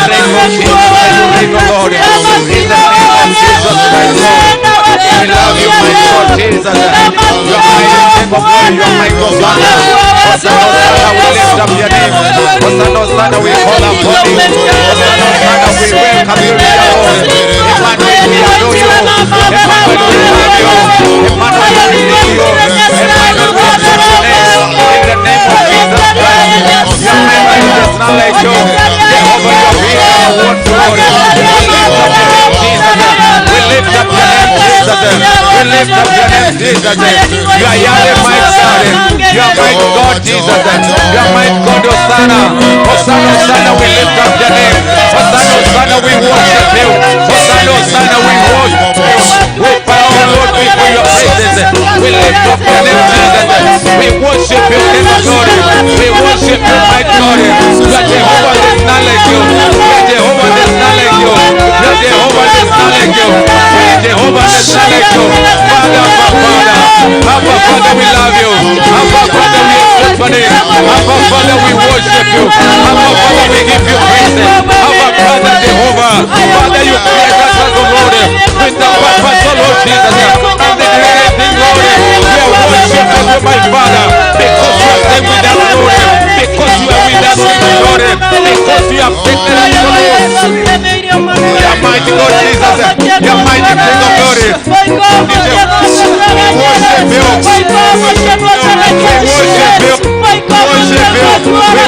name of Jesus, I reign, O Lord. In the name of Jesus, my Lord. We love you, my Lord Jesus. You are my name of glory, you are my Hosanna. Hosanna, Hosanna, we lift up your name. Hosanna, Hosanna, we call upon you. Hosanna, Hosanna, we welcome you, dear Lord. Emmanuel, we adore you. Emmanuel, we love you. Emmanuel, we need you. Emmanuel, we exalt your name. In the name of Jesus Christ. Your name is not like you. Jehovah, you are here, our one Lord. We lift up your name, Jesus. We lift up your name, Jesus. We lift up your name, Jesus. You are Yahweh, my God. You are my God, Jesus. You are my God, Hosanna. Hosanna, Hosanna, we lift up your name. Hosanna, Hosanna, we worship you. Hosanna, Hosanna, we worship you. We bow, Lord, before your presence. We lift up your name, Jesus. We worship you, King of glory. We worship you, my God. You are Jehovah, there's none like you. You are Jehovah, there's none like you. You are Jehovah, there's none like you. You are Jehovah, there's none like you. Father, Abba, Father, we love you. Abba, Father, we exalt your name. Abba, Father, we worship you. Abba, Father, we give you praise. Abba, Father, Jehovah. Father, you created us, O Lord, with the purpose, O Lord Jesus. And the great thing, Lord, we are worshiping you, my Father, because you are there with us, Lord. Because you are with us, Lord. Because you have taken us, Lord. You are mighty God, Jesus. You are mighty King of glory. We worship you. We worship you. We worship you. We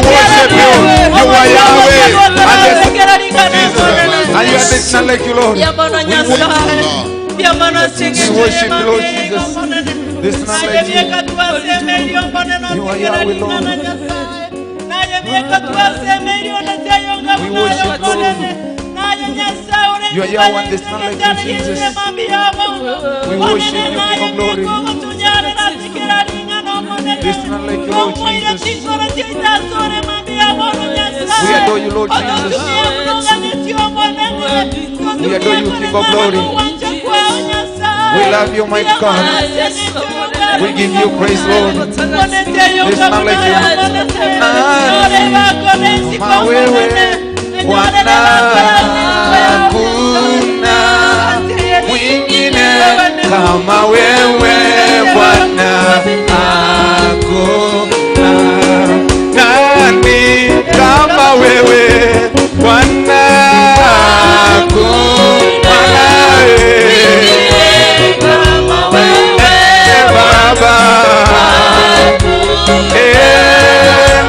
worship you. You are Yahweh. And you are this not like you, Lord. We worship you, Lord Jesus. This is not like you. You are Yahweh, Lord. We worship you, Lord. You are Yahweh, this is not like you, Jesus. We worship you, King of glory. This is not like you, Lord Jesus. We adore you, Lord Jesus. We adore you, King of glory. We love you, my God. We give you praise, Lord. This is not like you. Bwana kuna mwingine kama wewe, Bwana hakuna nani kama wewe, Bwana hakuna kama wewe Baba,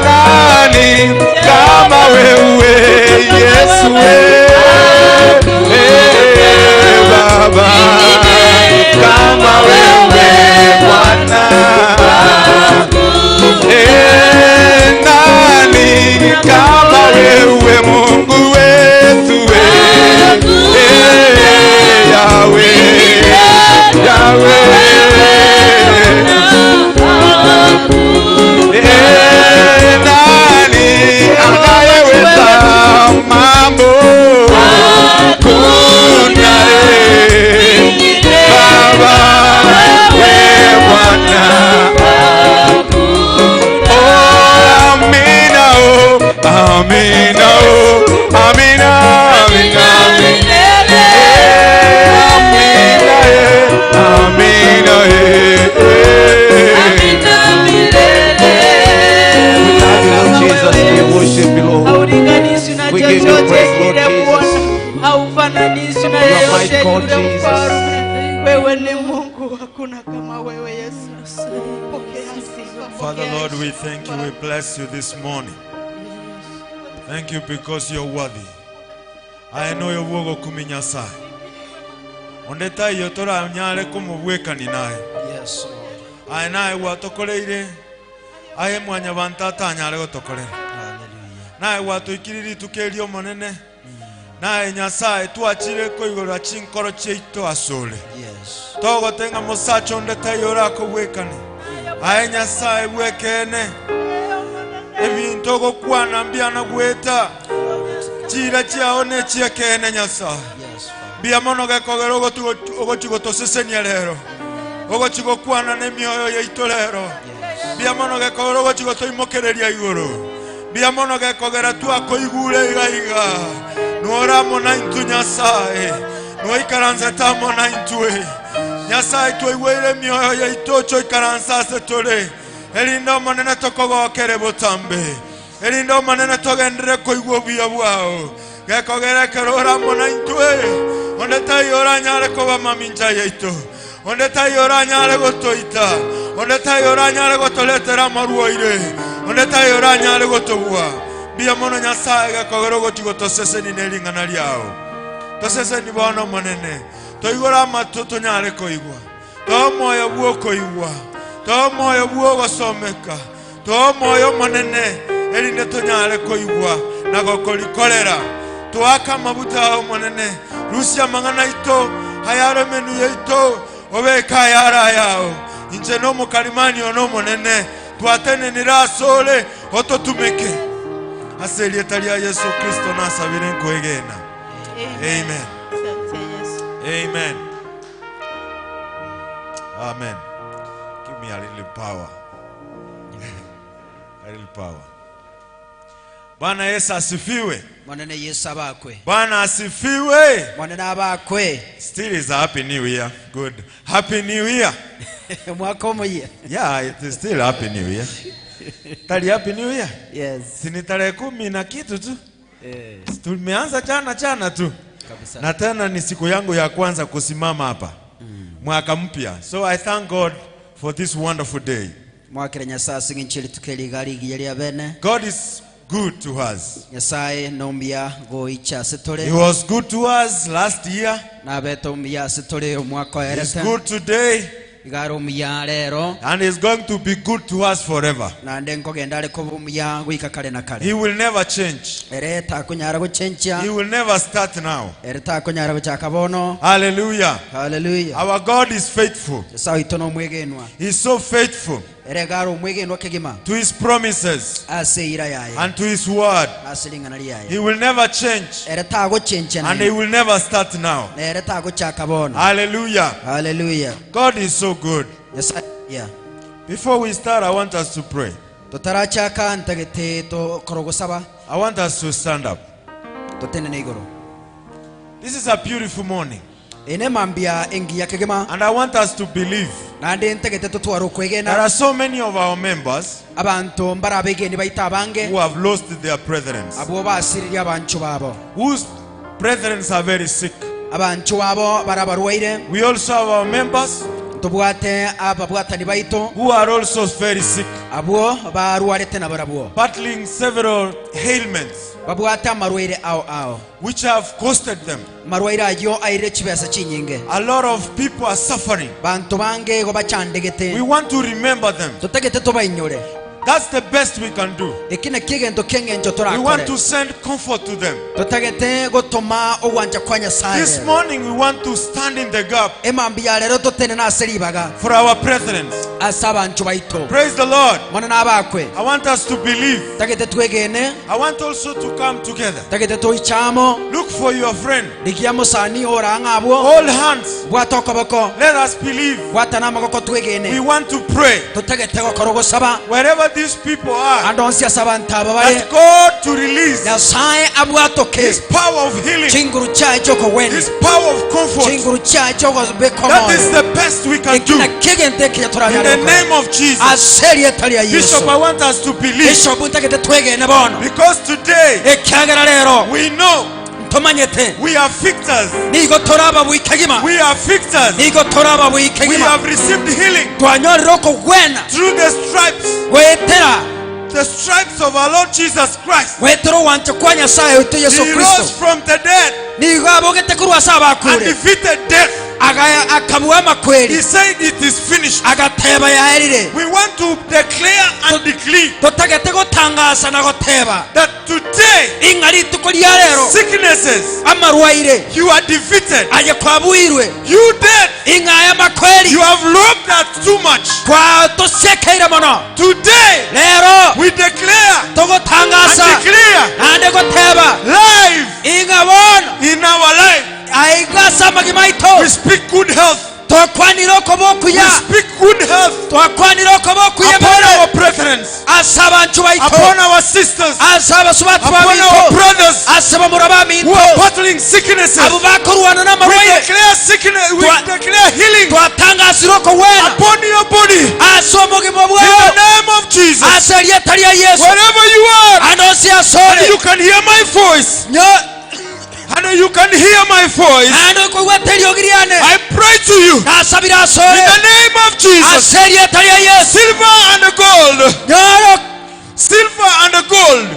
nani kama wewe Yesu, Baba, kama wewe Bwana, nani kama wewe Mungu wetu, Yahweh, Yahweh, nani anayeweza mambo kuna Baba, we Bwana, oh amina, oh amina, oh amina, amina, amina, we love you, Lord Jesus. We worship you, Lord. We give you praise, Lord Jesus. You are my God, Jesus. Father, Lord, we thank you. We bless you this morning. Thank you because you're worthy. I know your work kuminya sai. Ondeta yotora nyale kumubwekani naye. Yes, Lord. I naye watokoleire. Aye mwanya bantata nyale gotokolera. Naye watuikiriri tukerio monene. Naye nyasaye tuachire ko igora chinkoro cheito asole. Yes. Togo tenga mosacho ndeta yora ko bwekani. Aye nyasaye bwekene. Ebintu go kwana mbiana gweta. Chira chiaone chiekene nyasaye. Yes. Bia mono gekogero ogochigo tosesenia lero. Ogochigo kwana ne mioyo yeito lero. Bia mono gekogero ogochigo toimokereria igoro. biamono gekogera twakoigure igaiga noramo na intu Nyasaye noikaranza tamo na intue Nyasaye twaigwire mioyo yaitu choikaranza tole elindo manene tokogokere botambe elindo manene togendere koigwo bia bwao gekogera kerora mona intue onde tayora nyale koba maminja yaitu onde tayora nyale gotoita onde tayora nyale gotoletera maruoire onde tayora nyale gotobua bia mono Nyasaye gekogera gotigo toseseni nelingana liao toseseni bono monene toigora matuto nyale koigwa to moyo buo koigwa to moyo buo gosomeka to moyo monene elinde tonyale koigwa na gokolikolera tuaka mabuta monene Rusia mangana ito hayaro menu yeito obeka yara yao inje no mukalimani ono monene tuatene nirasole oto tumeke aseli etalia Yesu Kristo nasabire nkoegena amen amen amen. Give me a little power. A little power. Bwana Yesu asifiwe. Mwanene Yesu abakwe. Bwana asifiwe. Mwanene abakwe. Still is a happy new year. Good. Happy new year. Mwaka omuye. Yeah, it is still happy new year. Tali happy new year? Yes. Sini tarehe 10 na kitu tu. Tumeanza jana tu. Kabisa. Na tena ni siku yangu ya kwanza kusimama hapa. Mwaka mpya. So I thank God for this wonderful day. Mwakire Nyasaye singinchili tukeli galigi yali abene. God is good to us. Nyasaye nombia go icha setole. He was good to us last year. Na beto mbia setole omwaka He is erete. good today. Igaro mbia lero. And he is going to be good to us forever. Na ndenko gendale ko mbia gwika kale na kale. He will never change. Ereta kunyara go chencha. He will never start now. Ereta kunyara go chakabono. Hallelujah. Hallelujah. Our God is faithful. Nyasaye itono mwegenwa. He is so faithful Eregaro mwegenwa kegima. to his promises Ase ira yaye. and to his word. Asilingana liyaye. He will never change. Ereta go chencha na. And he will never start now. Ereta go chakabono. Hallelujah. Hallelujah. God is so good. Yes, yeah. Before we start, I want us to pray. Totarachaka ntagete to korogosaba. I want us to stand up. Totene negoro. This is a beautiful morning. Ene mambia engi ya kegema. And I want us to believe. Nande ntagete to tuwaro There kwegena. are so many of our members Abantu mbarabege ni baita bange. who have lost their brethren, Abo basiriri abanchu babo. whose brethren are very sick. Abanchu babo barabarwaire. We also have our members Tubwate ababwata ni baito. who are also very sick, Abo barwarete na barabuo. battling several ailments Babwate amarwaire ao. which have costed them. Marwaire ayo aire chibesa chinyinge. A lot of people are suffering. Bantu bange go We bachandegete. want to remember them. Totagete to bainyore. That's the best we can do. Ekine kigendo kengenjo We want torakore. to send comfort to them. Totagete gotoma owanja kwanya This saye. morning we want to stand in the gap Emambia lero totene na seribaga. for our brethren. Asaba nchu baito. Praise the Lord. Mwana na abakwe. I want us to believe. Tagete twegene. I want also to come together. Tagete toichamo. Look for your friend. Likiamo sani ora ngabwo. Hold hands. Bwato koboko. Let us believe. Bwata na magoko We twegene. want to pray. Totagete gokorogo saba. Wherever these people are, Andonsi asaba ntaba that bale. God to release Nyasaye abwato His ke. power of healing, Chinguru cha choko weni. His power of comfort. Chinguru cha choko bekomo. That is the best we can do. Ekina kigente kya In turanya. the name of Jesus. Aseri etali ya Bishop, Yesu. I want us to believe. Bishop ntagete twegene bono. Because today Ekyagala lero. we know Tomanyete. we are victors. Nigo toraba bwikagima. We are victors. Nigo toraba We bwikagima. have received healing Twanyorero ko gwena. through the stripes. Gwetera. The stripes of our Lord Jesus Christ. Gwetero wanje kwa Nyasaye witu Yesu He Kristo. rose from the dead Nigo abogete kurwa saba and kure. defeated death. Akabuwa He makweli. said it is finished. Agateba yaerire. We want to declare and decree Totagete gotangasa na goteba. that today Ingali tukolya lero. sicknesses, Amarwaire. you are defeated. Aje kwabwirwe. You dead, Ingaya makweli. you have robbed us too much. Kwa tosekeira mono. Today Lero. we declare and Togotangasa. declare Ande goteba. life Ingabona. in our life. Aigasa magimaito. We speak good health. twakwanira okubokuya We speak good health twakwanira okubokuya upon our brethren, asa abantu baito upon our sisters, asa abasubatu upon our baito brothers asa bamuraba who minto are battling sicknesses. abo bakorwana We n'amarwaye declare sickness, we Twa- declare healing twatangazira okuwena upon your body asa omugimo in the bwawe name of Jesus. asa eryeta lya yesu Wherever you are, anosi and asole you can hear my voice, nyo and you can hear my voice, ano kuweta eryogiriane I pray to you nasabira in asole the name of Jesus. asa eryeta lya yesu Silver and gold, nyoro silver and gold,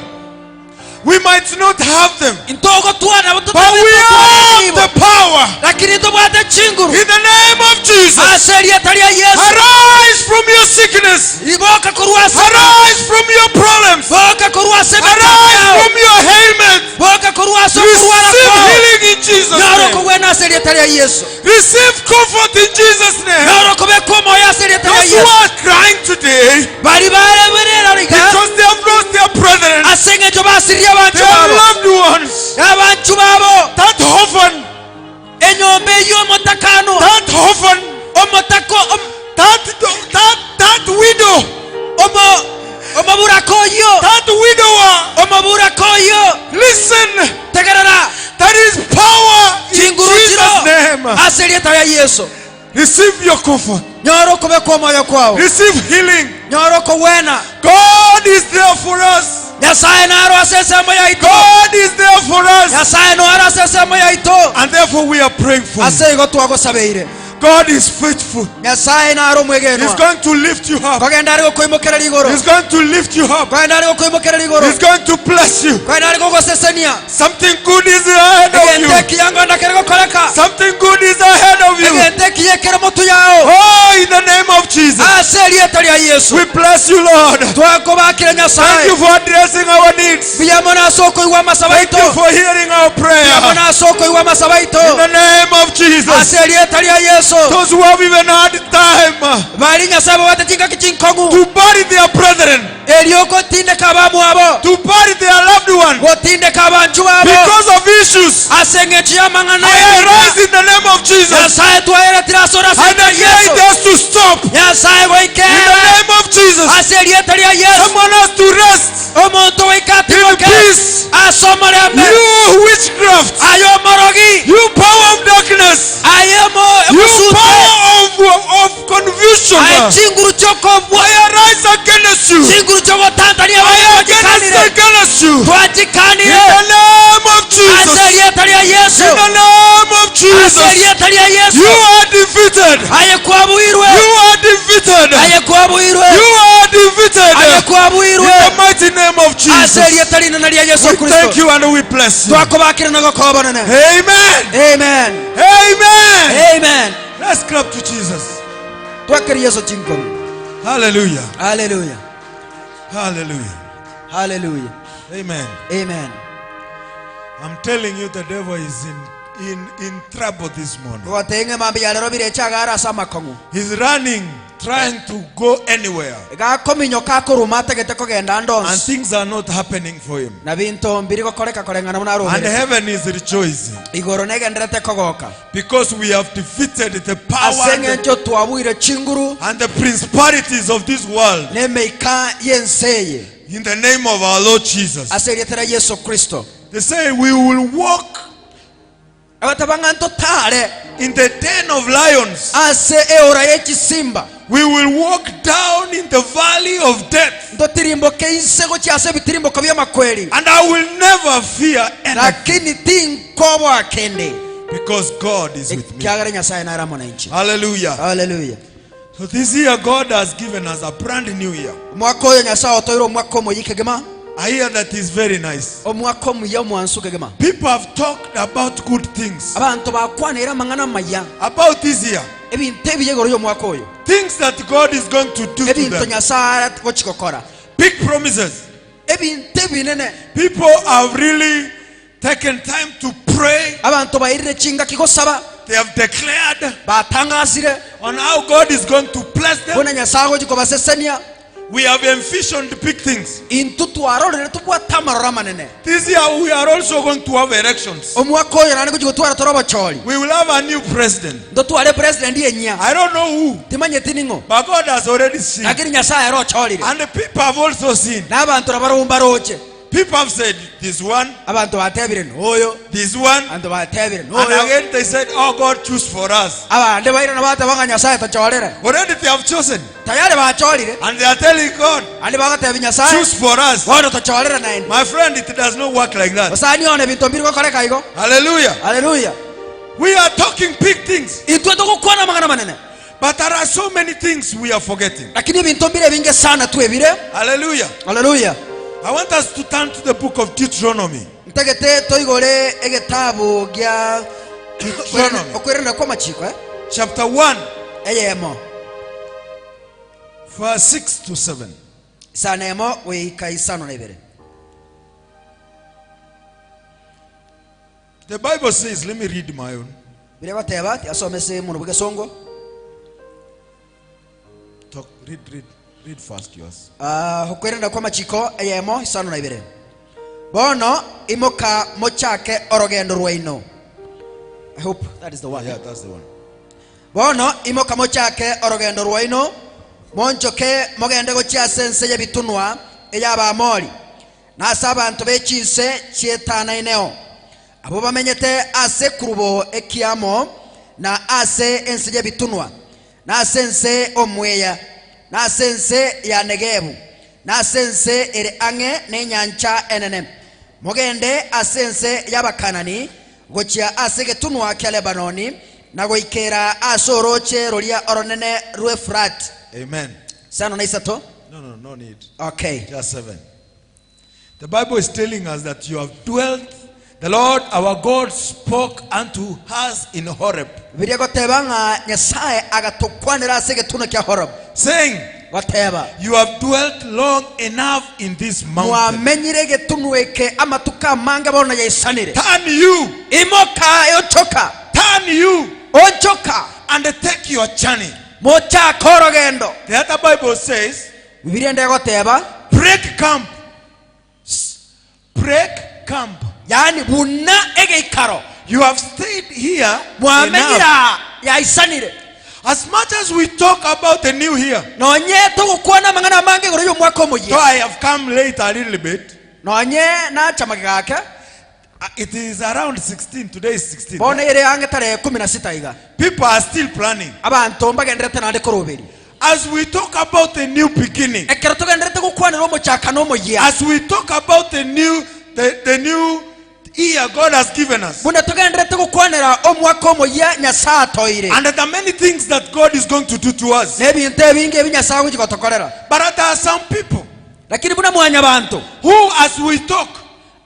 we might not have them, intogo twana but we have the power lakini tubwate chinguru in the name of Jesus. asa eryeta lya yesu Arise from your sickness, iboka kurwasa arise from your problems, boka kurwasa arise from your ailments. boka kurwasa kurwara Receive kwa healing in Jesus' nyoro name. kuwena asa eryeta lya yesu Receive comfort in Jesus' name. nyoro kubekoma asa eryeta lya Those who yesu are crying today bali bareberera liga because they have lost their brethren, asengejo basirya abantu their babo loved ones, abantu babo that orphan, enyombe y'omutakano that orphan, omutako that widow, omuburakoyo that widower. omuburakoyo Listen, tegerera there is power in chinguru Jesus' kiro name. asa eryeta lya yesu Receive your comfort. nyoro kubekwa omwoyo kwawe Receive healing. nyoro kuwena God is there for us. nyasaye naro asesemo yaito God is there for us. nyasaye noro asesemo yaito And therefore we are praying for you. ase igo twagosabeire God is faithful. nyasaye naro He's mwegenwa going to lift you up. kogenda ari gukwimukira ligoro He's going to lift you up. kogenda ari gukwimukira ligoro He's going to bless you. kogenda ari gugosesenia Something good is ahead of egente you. kiyangonda kiri gukoreka Something good is ahead of you. egente kiyekera mutu yao Oh, in the name of Jesus. ase eryeta lya yesu We bless you, Lord. twakubakira Thank nyasaye you for addressing our needs. biyamo nasoko iwa masaba Thank you ito for hearing our prayer. biyamo nasoko iwa masaba ito In the name of Jesus. ase eryeta lya yesu Those who have even had time bali nyasaye babatekinga kikinkongu to bury their brethren, eryokotindeka abamu abo to bury their loved one gotindeka abantu babo because of issues. ase eng'echo y'amang'ana I arise in the name of Jesus. nyasaye twayeretera asora ase I eryeta lya declare it yesu has to stop. nyasaye In the goikere name of Jesus. ase eryeta lya yesu Someone has to rest omuntu in wikatimoke peace. ase omuleme You witchcraft, aye omorogi you power of darkness, aye you omusute power of confusion. aye chinguru kyokobwa I arise against you. chinguru kyogotantania I bagikanire against you. In twagikanire the name of ase Jesus. eryeta lya yesu In the name of ase Jesus. eryeta lya yesu You are defeated. aye kwabwirwe You are defeated. aye kwabwirwe You are defeated. aye In kwabwirwe the mighty name of ase Jesus. eryeta linene lya yesu We thank kristo you and we bless you. twakubakira nagokobonene Amen. amen Amen. amen Let's clap to Jesus. twakiri yesu chinkono Hallelujah. haleluya Hallelujah. haleluya Amen. amen I'm telling you, the devil is in trouble this morning. watenge mambi yalero birecagara asa amakongu He's running, trying to go anywhere, gakominyo kakuruma ategete kogenda and ndonsi things are not happening for him. na bintu mbiri gokoreka korengana muna And ruhere heaven is rejoicing igoro negenderete kogoka because we have defeated the power asenge ncho twabwire chinguru and the principalities of this world nemeika yenseye in the name of our Lord Jesus. aserietera yesu kristo They say we will walk abatabanga ntotare in the den of lions. ase eora yekisimba We will walk down in the valley of death. ntotirimboke isego kyase bitirimboka by'amakweri And I will never fear anything lakini tinkobwa kende because God is with me. kyagara nyasaye naramona inchi Hallelujah. haleluya So this year God has given us a brand new year. omwaka oyo nyasaye otoire omwaka omuyi kegema I hear that is very nice. omwaka omuyi omwansu kegema People have talked about good things. abantu bakwanira amang'ana maya About this year. ebintu ebiyegoro y'omwaka oyo Things that God is going to do to ebintu them. nyasaye gochikokora Big promises. ebintu ebinene People have really taken time to pray. abantu bayirire chinga kigosaba They have declared batangazire on how God is going to bless them. bona nyasaye gochikobasesenia we have envisioned big things. intu twarorere tubwata amarora manene. This year we are also going to have elections. Omwaka oyo nani kugitwara torobochori. We will have a new president. Ndo tware president yenya. I don't know who, Timanye tiningo. but God has already seen. Lakini Nyasaye rochorire. And the people have also seen. N'abantu nabarumba roche. People have said, this one, Abantu batebire noyo. this one. Abantu batebire And noyo. again they said, oh, God, choose for us. Abande bayira nabata banga Nyasaye tachorere. Already they have chosen. Tayari bachorire. And they are telling God, Andi bagatebi Nyasaye. choose for us. Bono tachorere naende. My friend, it does not work like that. Osani one bintu mbiri kokoreka igo. Hallelujah. Hallelujah. We are talking big things. Itwe tukukwana magana manene. But there are so many things we are forgetting. Lakini bintu mbire binge sana twebire. Hallelujah. Hallelujah. I want us to turn to the book of Deuteronomy. Ntegete toigore egetabu gya Deuteronomy. okwerenda kwa machiko Chapter 1, eyemo verse 6 to 7. sanemo weika isano na ibere. The Bible says, let me read my own. Bire bateba ti asomese muno bwesongo. Read fast yours. Okwerenda kwa machiko eyemo isano na ibere. Bono imoka mochake orogendo rwaino. I hope that is the one. Yeah, that's the one. Bono imoka mochake orogendo rwaino monchoke mogende gochia sense yebitunwa eyaba amori nasa abantu bechinse chietana ineo abo bamenyete ase kurubo ekiamo na ase ense yebitunwa na sense omweya na sense ya negebu na sense ere ange ne nyancha enene mogende asense yabakanani gochia ase getunwa kya Lebanoni na goikera asoroche rolia oronene ruefrat. Amen. Sano na isato? No need. Okay. Just 7. The Bible is telling us that you have dwelt. The Lord our God spoke unto us in Horeb, Biria goteba nga Nyasaye agatokwanira ase getuno kya Horeb. saying, Goteba you have dwelt long enough in this mountain. mwamenyire getuno eke amatuka manga bona yaisanire. Turn you, Imoka yochoka. turn you, Ochoka. and take your journey. Mocha korogendo. The other Bible says, Biria nde goteba break camp. Break camp. yani buna ege ikaro. You have stayed here enough. Mwamenyira yaisanire. As much as we talk about the new year, Nonye tugukwana mangana mange goro mwaka so omuye. I have come late a little bit. Nonye na chamagake. It is around 16. Today is 16. Bona ire ange tare 16 iga. People are still planning. Abantu mbagendere tena koroberi. As we talk about the new beginning, Ekero tugendere tukukwanira omuchaka no muye. as we talk about the new year God has given us, Bune tugendere tukukwanira omwaka omuye Nyasaye atoire. and there are many things that God is going to do to us. Nebintu ebingi ebinyasaye kugotokorera. But there are some people Lakini bune mwanya bantu. who, as we talk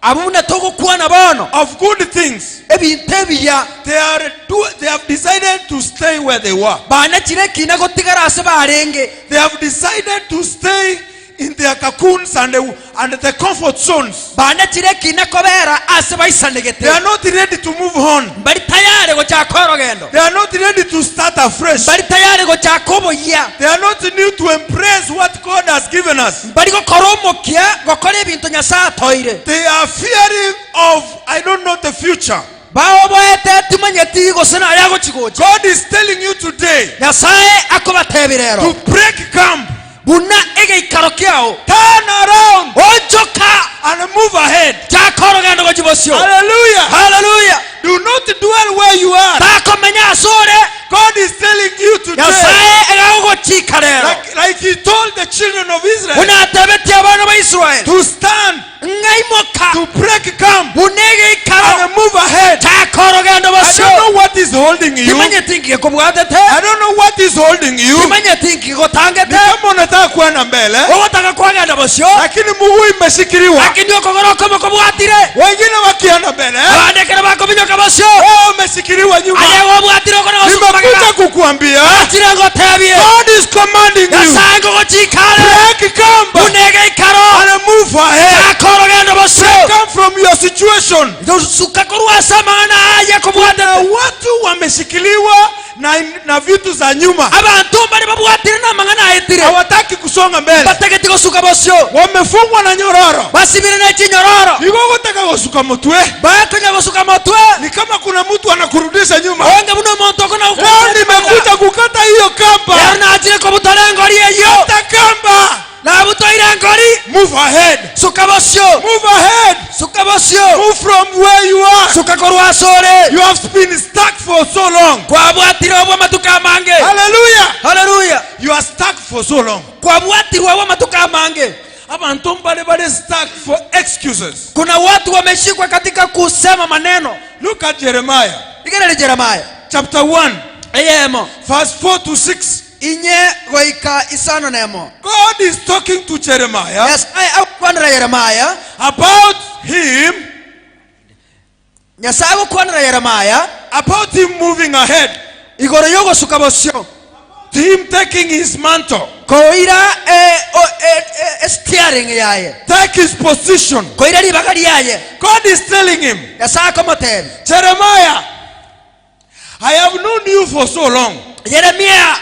Abune tukukwana bono. of good things, Ebintu ebiya. they have decided to stay where they were. Bana kire kina gotigara ase barenge. They have decided to stay in their cocoons and the comfort zones. Bana kire kina kobera ase They baisanegete. are not ready to move on. Bali tayari gochaka orogendo. They are not ready to start afresh. Bali tayari gochaka omuye. They are not new to embrace what God has given us. Bali gokora omukia gokora ebintu Nyasaye atoire. They are fearing of, I don't know, the future. Bawo boete tumanyeti gosena yago chigocha. God is telling you today Nyasaye akobatebirero. to break camp, Buna ege ikaro kyao. turn around, Ochoka. and move ahead. Chakorogendo gojibosyo. Hallelujah. Hallelujah. Do not dwell where you are. Takomenya asore. God is telling you today, Nyasaye egago chikarero. like He told the children of Israel, Buna tebeti abana ba Israel. to stand, Ngaimoka. to break camp, Bunege ikaro. and move ahead. Chakorogendo I bosyo. don't know what is holding you. Timanyeti ngikobwatete. I don't know what is holding you. Timanyeti ngikotangete. Kama unataka kwenda mbele, Ogotaka kwagenda bosyo. lakini mguu imeshikiliwa. Lakini okogoroka mukobwatire. Wengine wakienda mbele, Abandekera bakobinyuka bosyo. wewe umeshikiliwa nyuma. Ayago bwatire okona Nimekuja kukuambia, Atire gotebie. God is commanding you, Nyasaye gochikare. break camp Bunege ikaro. and move ahead. Chakorogendo bosyo. Come from your situation. Ndosuka kurwa samana aye kubwatira. Na watu wameshikiliwa na vitu za nyuma, Abantu bari babwatire na mangana ayitire. hawataki kusonga mbele. Batege babageti gosuka bosio wamefungwa na nyororo basibire na chinyororo iko gutaka gusuka mutwe bakonya gosuka motwe ni kama kuna mtu anakurudisha nyuma onge muno muntu kona leo nimekuja kukata hiyo kamba yarna atire ko butarengori eyo kata kamba na butoirengori move ahead suka bosio move ahead suka bosio move from where you are suka korwa sore you have been stuck for so long kwa bwatiro obwo matuka mange hallelujah haleluya you are stuck for so long kwa bwatiro obwo matuka mange abantu bale stuck for excuses kuna watu wameshikwa katika kusema maneno look at Jeremiah igere Jeremiah chapter 1 eyemo verse 4 to 6 inye goika isano nemo God is talking to Jeremiah yes akwandra Jeremiah about him nyasago kwandra Jeremiah about him moving ahead igoro yogo sukabosio him taking his mantle koira steering yaye take his position koira libagari yaye God is telling him nyasago motem Jeremiah I have known you for so long Jeremiah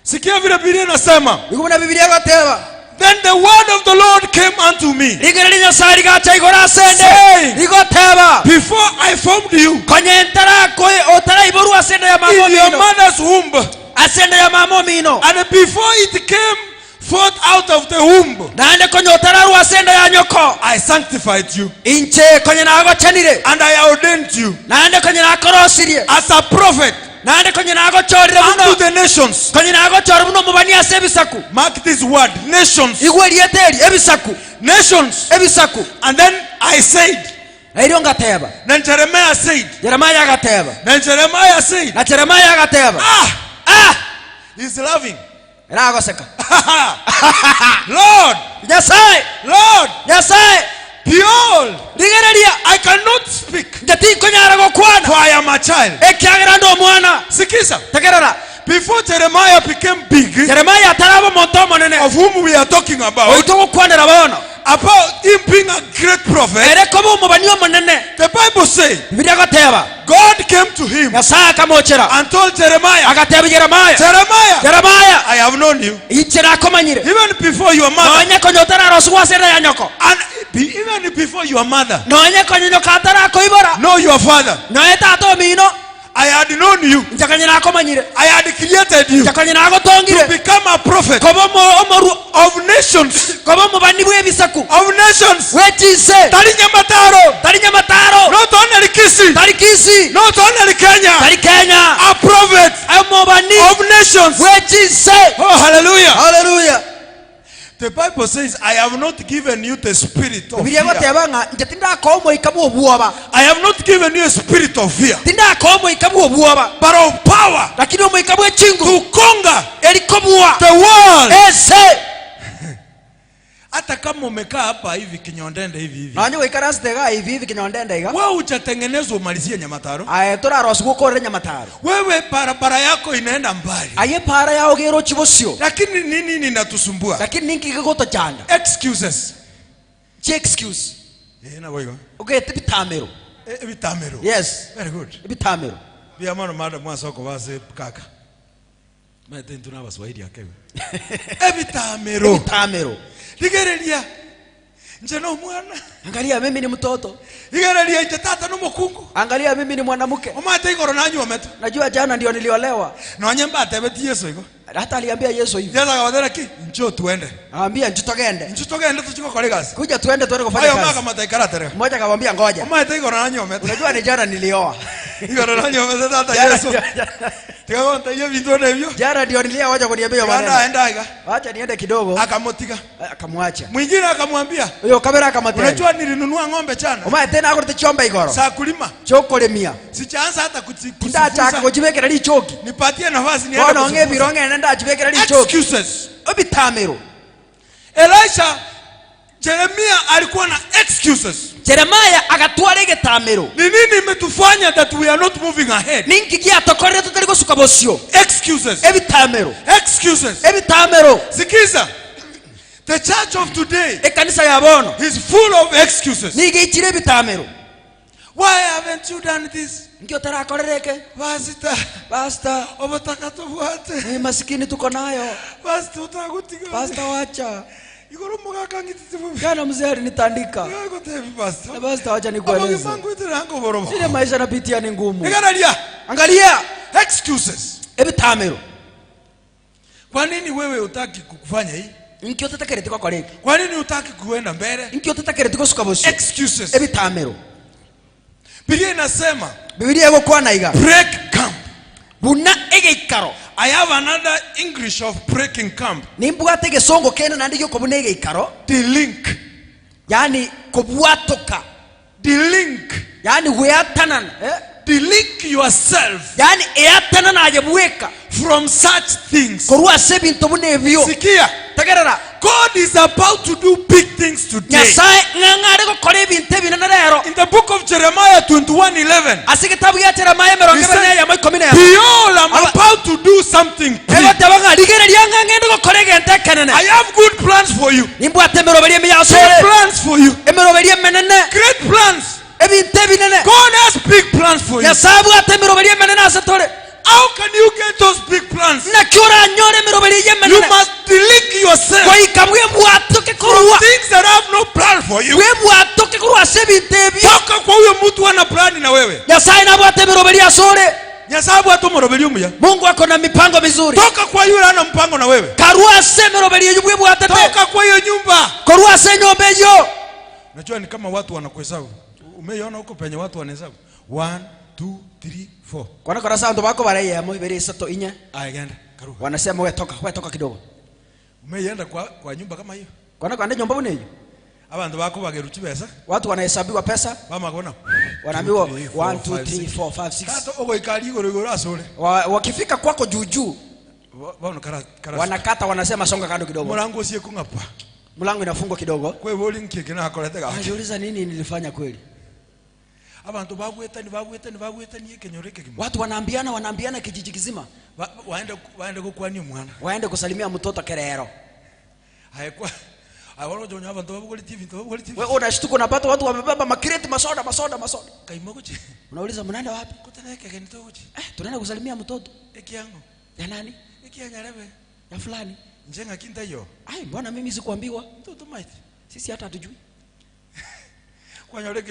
sikia vile Biblia inasema igumuna Biblia goteba then the word of the Lord came unto me igere nyasari gacha igora sende saying, igoteba before I formed you konyentara ko otara iboru asende ya mamo in your mino mother's womb asende ya mamo mino and before it came forth out of the womb nande konyotara ru asende ya nyoko I sanctified you inche konye nago chanire and I ordained you nande konye nakorosirie as a prophet nande konye nago chorire unto muno the nations. konye nago chorire muno mubani asebisaku Mark this word, nations, igwerieteri ebisaku nations. ebisaku And then I said, airo ngateba then Jeremiah said, Jeremiah agateba then Jeremiah said, na Jeremiah agateba he's laughing. iragoseka Lord, Lord nyasaye behold, rigereria I cannot speak, ndati konyara gokwana for I am a child. ekyagera ndo mwana Sikiza, tegerera before Jeremiah became big, Jeremiah atarabo monto monene of whom we are talking about oito gokwanira bono him being a great prophet, ere kobo mubani monene the Bible says, Biblia goteba God came to him nyasaye akamochera and told Jeremiah, agateba Jeremiah Jeremiah, I have known you ichira komanyire even before your mother, nonye konyotara roswa sera ya nyoko and even before your mother, nonye konyo katara koibora know your father. noye tato mino I had known you. njakanyira komanyire I had created you to njakanyira gotongire become a prophet kobo omoru of nations. kobo mubani bwebisaku Of nations. wechise Tari Nyamataro. Not only Kisi. tarikisi Not only Kenya. tari Kenya A prophet amobani of nations. wechise Oh, hallelujah. haleluya The Bible says, I have not given you the spirit of Biblia fear. gotebanga njetinda komo ikabu obuoba I have not given you a spirit of fear, tinda komo ikabu obuoba but of power lakini omo ikabu echingu to conquer elikobua the world. ese Hata kama umekaa hapa hivi kinyondende hivi nanyo wikara stega hivi kinyondende iga wewe hujatengenezwa umalizie Nyamataro. aye turaroswa gukorera Nyamataro Wewe barabara yako inaenda mbali, aye para yao gero chibosio lakini nini ninatusumbua? lakini ninki gigoto chanda Excuses. excuse Na wewe ugete bitamero bitamero. yes Very good. bitamero Bia mwana mada mwasoko base kaka. Mete ntuna baswahili akewe. Bitamero. bitamero Ligerelia. Nje no mwana. angalia mimi ni mtoto Ligerelia nje tata no mukungu. angalia mimi ni mwanamke Omate igoro nanyu ometo. najua jana ndio niliolewa No nyemba atebeti Yesu igo. hata aliambia Yesu hivi Yesu akawadera ki njoo tuende. aambia njitogende Njutogende tuchiko kole kazi. kuja tuende kufanya Ayo maka kazi mataikara tere. mmoja akamwambia ngoja Omate igoro nanyu ometo. unajua ni jana nilioa Igoro nanyu ometo tata Jana- Yesu. Tiga ntayo bintu nebyo. jana ndio nilioa wacha kuniambia hiyo Kana maneno aenda iga. acha niende kidogo Akamotika. akamwacha Mwingine akamwambia, huyo kamera akamatena unajua nilinunua ng'ombe chana umaye tena akorete chomba igoro saa kulima, chokolemia sichaanza hata ndachaka kusifunza. kujibekera lichoki Nipatie nafasi niende bona onge kusifunza. bironge nenda achibekera lichoki Excuses. obitamero Elisha, Jeremia alikuwa na excuses. Jeremiah agatwara igitamero Ni nini imetufanya that we are not moving ahead? ninki giatokorire tutari gusuka bosio Excuses. ebitamero Excuses. ebitamero Sikiza. The church of today ekanisa ya bono is full of excuses. nigichire ebitamero Why haven't you done this? Ngio tarakorereke pastor Obataka tubwate. masikini tuko nayo Pastor utagutiga. pastor wacha Igoro mugaka ngititibu. kana mzee alinitandika Yako tevi pastor. na pastor wacha nikueleze Mangu itirango borobo. ile maisha napitia ni ngumu Igaralia. angalia Excuses. ebitamero Kwa nini wewe utaki kufanya hii? nkio tatakerete kwa koreke Kwa nini utaki kuenda mbele? nkio tatakerete kwa sukabosi Excuses. ebitamero Biblia inasema Biblia yego kwa naiga break camp. buna egeikaro I have another English of breaking camp. nimbwate gesongo kene nandi yo kobuna egeikaro The link. yani kobwatoka The link. yani weatanan The link yourself yani eatanan ajebweka from such things. korwa sebinto bune bio Sikia. tagerera God is about to do big things today. nyasaye ngangare ko kore binte binana rero In the book of Jeremiah 21:11. asigitabu ya Jeremiah He 20 said, ya makomine ya behold, I'm about to do something big. ego tabanga digere lyangangende ko kore gente kenene I have good plans for you. nimbwate merobeli Big yasore plans for you. emerobeli menene Great plans. ebinte binene God has big plans for you. nyasabu atemerobeli menene asatore How can you get those big plans? na kyora nyore merobeli You menene must delink yourself kwa ikamwe mbwatoke from korwa things that have no plan for you. we mbwatoke korwa sebinte bio Toka kwa huyo mtu ana plani na wewe. nyasaye nabwate merobeli asore Nyasabu atomorobeli umuya. Mungu ako na mipango mizuri Toka kwa yule ana mpango na wewe. karwa se merobeli yubwe bwatete Toka kwa hiyo nyumba. korwa se nyombe yo Najua ni kama watu wanakuhesabu. Umeiona huko penye watu wanahesabu. 1 2 3 4. kwana kora santo bako baraye mo ibere sato inya Agenda. Karuha. wanasema we toka kidogo Umeienda kwa nyumba kama hiyo. kwana kwande nyomba buneyo Abantu bako bageruchi pesa. watu wanahesabiwa pesa Mama kona. wanaambiwa 1 2 3 4 5 6 Kato ogo ikali igoro asore. wakifika kwako juujuu Bwana kara. wanakata wanasema songa kando kidogo Mulango usiye kungapa. mlango inafungwa kidogo Kwe boli nkeke na akorete ga. anajiuliza nini nilifanya kweli Abantu bagweta ni kenyoreke kimo. watu wanaambiana kijiji kizima Waende kukwani mwana. waende kusalimia mtoto kerero Haikwa. Awalo jonya abantu babugoli TV. wewe unashtuka unapata watu wamebeba makireti masoda Kaimogochi. unauliza mnaenda wapi Kutaneke kenito uchi. tunaenda kusalimia mtoto Ekiango. ya nani Ekianyarebe. ya fulani Njenga kinta yo. ai mbona mimi sikuambiwa Mtoto maiti. sisi hata hatujui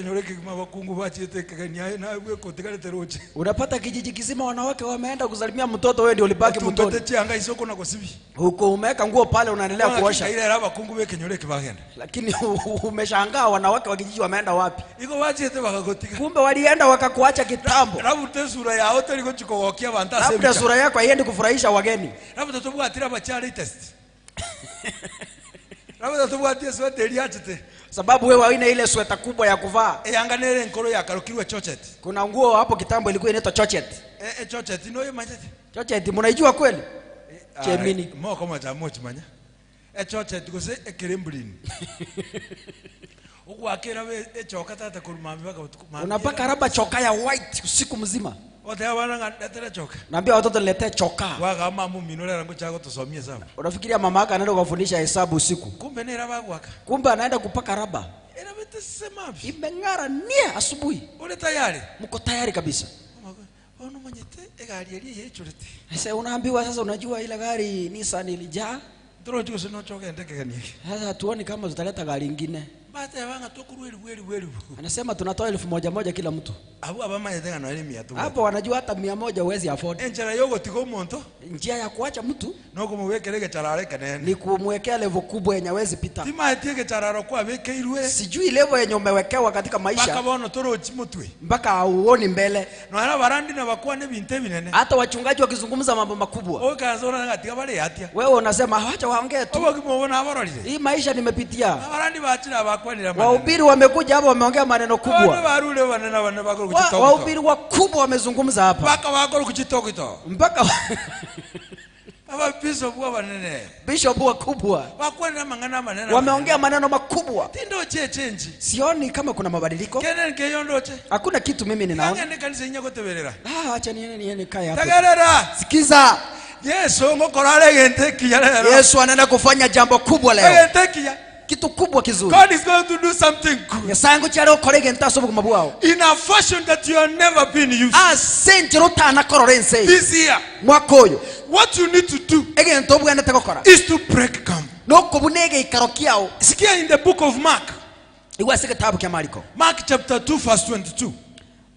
Nyoreke kama bakungu bachite kagania na wewe kotigarete roche. unapata kijiji kizima wanawake wameenda kusalimia mtoto wewe ndio ulibaki mtoto Tumbete chianga isoko na kosibi. huko umeweka nguo pale unaendelea kuosha Ile raba kungu weke nyoreke bagenda. lakini umeshangaa wanawake wa kijiji wameenda wapi Iko bachite bagagotika. kumbe walienda wakakuacha kitambo Rabu te sura ya hotel iko chikogokia banta labda sebicha. sura yako haiendi kufurahisha wageni Rabu te tobwa atira bachari test. Rabu te tobwa atia swete liachite. sababu wewe haina ile sweta kubwa ya kuvaa Eyanganere nkoro ya karukirwe chochet. kuna nguo hapo kitambo ilikuwa inaitwa chochet Chochet no yemachete. chochet mnaijua kweli chemini Moko macha mochi manya. Chochet gose ekirembulini. Ukwakira we echoka tata kurumami baka utukumami. unapaka raba choka ya white usiku mzima Wote wana ngatera choka. naambia watoto niletee choka Waga mamu minore rango chago tusomie sawa. unafikiria mama yake anaenda kufundisha hesabu usiku Kumbe ni raba gwaka. kumbe anaenda kupaka raba Era bete semapi. imeng'ara nia asubuhi Ule tayari. mko tayari kabisa Ono manyete egari yali yechurete. sasa unaambiwa sasa unajua ile gari Nissan ilijaa Ndoro chuko sino choka ndeke gani. sasa hatuoni kama tutaleta gari ingine Bate yabanga tokurweli weli. anasema tunatoa 1,000 kila mtu Abu abama yetenga no elimi atu. hapo wanajua hata 100 huwezi afford Enchara yogo tiko monto. njia ya kuacha mtu No kumuwekelege charare kanene. ni kumwekea level kubwa yenye hawezi pita Tima etiege chararo kwa bekeirwe. sijui level yenye umewekewa katika Baka maisha bono toro chimutwe. mpaka hauoni mbele No ara barandi na bakwa ne binte binene. hata wachungaji wakizungumza mambo makubwa O kazora ngatiga bale yatia. wewe unasema acha waongee tu Obo kimobona abarorire. hii maisha nimepitia Abarandi bachira bakwa ni wahubiri wamekuja hapa wameongea maneno kubwa. kubwa Barule banena bana bakoro kuchitoka. wahubiri wakubwa wamezungumza hapa Baka bakoro kuchitoka ito. mpaka Aba bishop wa banene. bishop wakubwa Bakwa na mangana manena. wameongea maneno makubwa Tindo change. sioni kama kuna mabadiliko Kenen ke yondoche. hakuna kitu mimi ninaona Yangene kanisa nyako teberera. acha niende kaya hapo Tagarera. sikiza Yesu ngokorale gente kiyara. Yesu anaenda kufanya jambo kubwa leo Gente kiya. kitu kubwa kizuri. God is going to do something good Nyasango charo korege ntaso buguma bwao. in a fashion that you have never been used. Asenjero tana kororense. This year, Mwaka oyo. what you need to do Egento buganda tekokora. is to break camp. Noko bunege ikaro kiao. Sikia in the book of Mark. Iwase kitabu kya Mariko. Mark chapter 2 verse 22.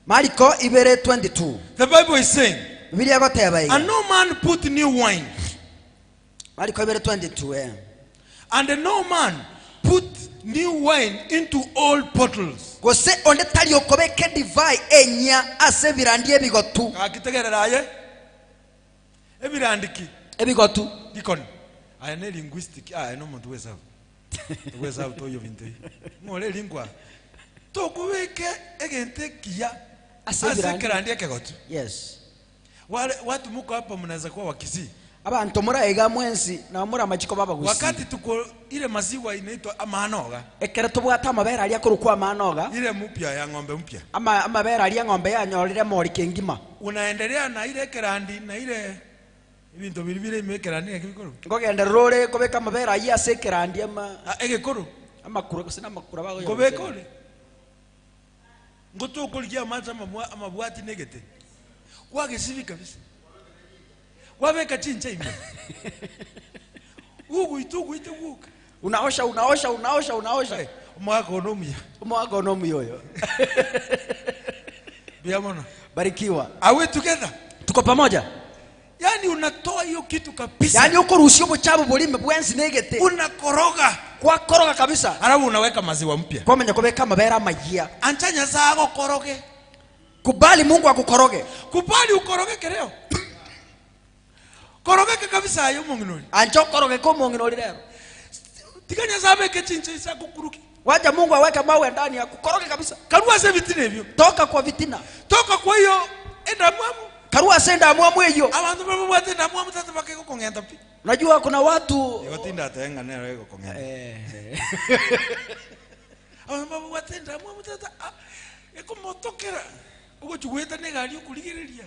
Mariko ibere 22. The Bible is saying, Bibiliya goteba and iyi. no man put new wine, Mariko ibere 22 and no man put new wine into old bottles. Gose onde tali okobeke divai enya ase birandi ebigotu. Kakitegereraye ebirandiki Ebigotu. dikon aya ne linguistic no muntu wesa utoyo bintu ngole lingua to kubeke egente kia Ase asekerandi ekegotu. Yes. Wale watu muko hapa mnaweza kuwa wakisi. Abantu muraiga mwensi na muramachiko baba gusi. Wakati tuko ile maziwa inaitwa amanoga. Ekere tubwata amabera ali akorukwa amanoga. Ile mpya ya ng'ombe mpya. Amabera ali ng'ombe yanyorire mori kengima. Unaendelea na ile kerandi na ile ibintu biribire imekerandi ekikuru. Ngogenda rore kobeka amabera ayi asekerandi Ekikuru. amakura sina makura bago. Kobekole. Ngoto kulikia mata amabwati negete. Wagesivi kabisa. Wabeka chincha ime. Ugu ituguka. Unaosha. Mwaka onomia. Mwaka onomu yoyo. Biamona. Barikiwa. Are we together? Tuko pamoja. Yani unatoa hiyo kitu kabisa. Yani uko rusio buchabu bulime bwensi negete. Unakoroga. Kwa koroga kabisa. Alafu unaweka maziwa mpya. Kwa menya kobeka amabera magia. Anchanya zako koroge. Kubali Mungu akukoroge. Kubali ukoroge kereo. Korogeke kabisa ayo munginoli. Ancho koroge ko munginoli lero. Tikanya zabe ke chinche isa kukuruki. Wacha Mungu aweke mawe ndani akukoroge kabisa. Karua se vitina hivyo. Toka kwa vitina. Toka kwa hiyo enda mwamu. Karua senda amwamu hiyo. Abantu baba batenda mwamu tata bakeko kongenda pi. Unajua kuna watu Yotinda ataenga nero yeko kongenda. Abantu baba batenda mwamu tata eko motokera. Ugo chugweta negali ukuligereria.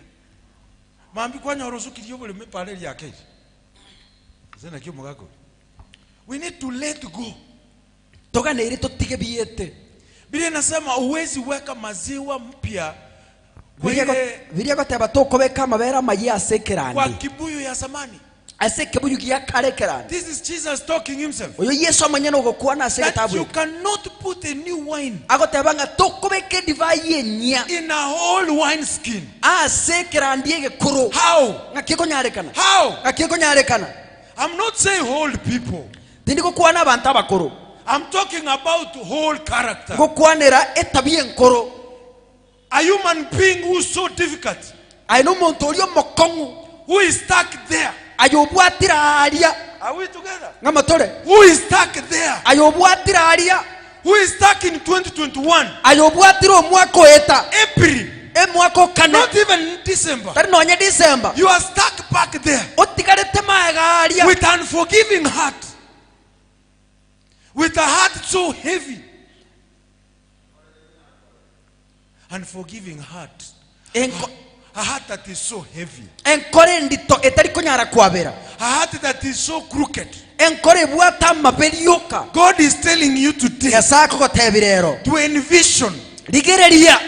Mambi kwanya orosukiriyo bole mepale lyake. Zena kyo mugako. We need to let go. toka na ile totige biete. Biblia inasema uwezi weka maziwa mpya Biblia goteba tokobeka amabera mayi asekerandi. kwa kibuyu ya zamani. Asekebuyu giya karekerandi. This is Jesus talking himself. Oyo Yesu amanyana ugokuwa na That asegetabu. you cannot put a new wine Agoteba nga tokobeke divai yenya. in a whole wine skin. Asekerandi egekuru. How? Ngakiko nyarekana. How? Ngakiko nyarekana. I'm not saying old people. Tindiko kuwa na abantu abakuru. I'm talking about whole character. Gokwanera etabie nkoro. A human being who's so difficult, Aino muntu oli omokongu. who is stuck there. Ayobwatira alia. Are we together? Ngamatore. Who is stuck there? Ayobwatira alia. Who is stuck in 2021? Ayobwatira omwako eta. April. Emwako kane. Not even December. Tari nonye December. You are stuck back there Otikarete maega alia. with an unforgiving heart. With a heart so heavy. Unforgiving heart. A heart that is so heavy. Enkore ndito etari kunyara kwabera. A heart that is so crooked. Enkore bwata mabelioka. God is telling you today Yasako kotebirero. to envision Ligereria.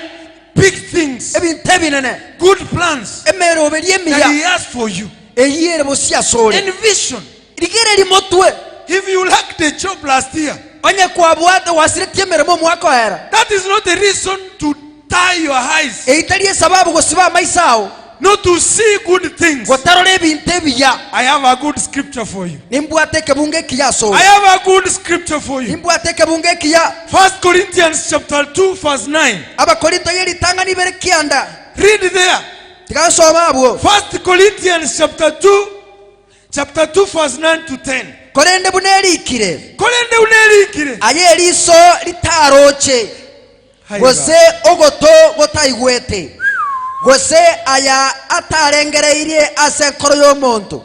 big things, Ebinte binene. good plans Emero belie that He miya. has for you. Eyere bosia sore. Envision. Ligere motwe. If you lacked the job last year, Onye kwa bwata wasirete meremo mwako era. that is not a reason to tie your eyes, Eitali sababu gosiba maisao. not to see good things. Gotarole ebinte biya. I have a good scripture for you. Nimbwate kebunge kiya so. I have a good scripture for you. Nimbwate kebunge kiya. 1 Corinthians chapter 2 verse 9. Abakorinto yeri tanga nibere kianda. Read there. Tikasoma abo. 1 Corinthians chapter 2 verse 9 to 10. Korende bunerikire. Kolende unerikire. Aye liso litaroche. Gose ogoto gotaigwete. Gose aya atarengereirie ase koro y'omuntu.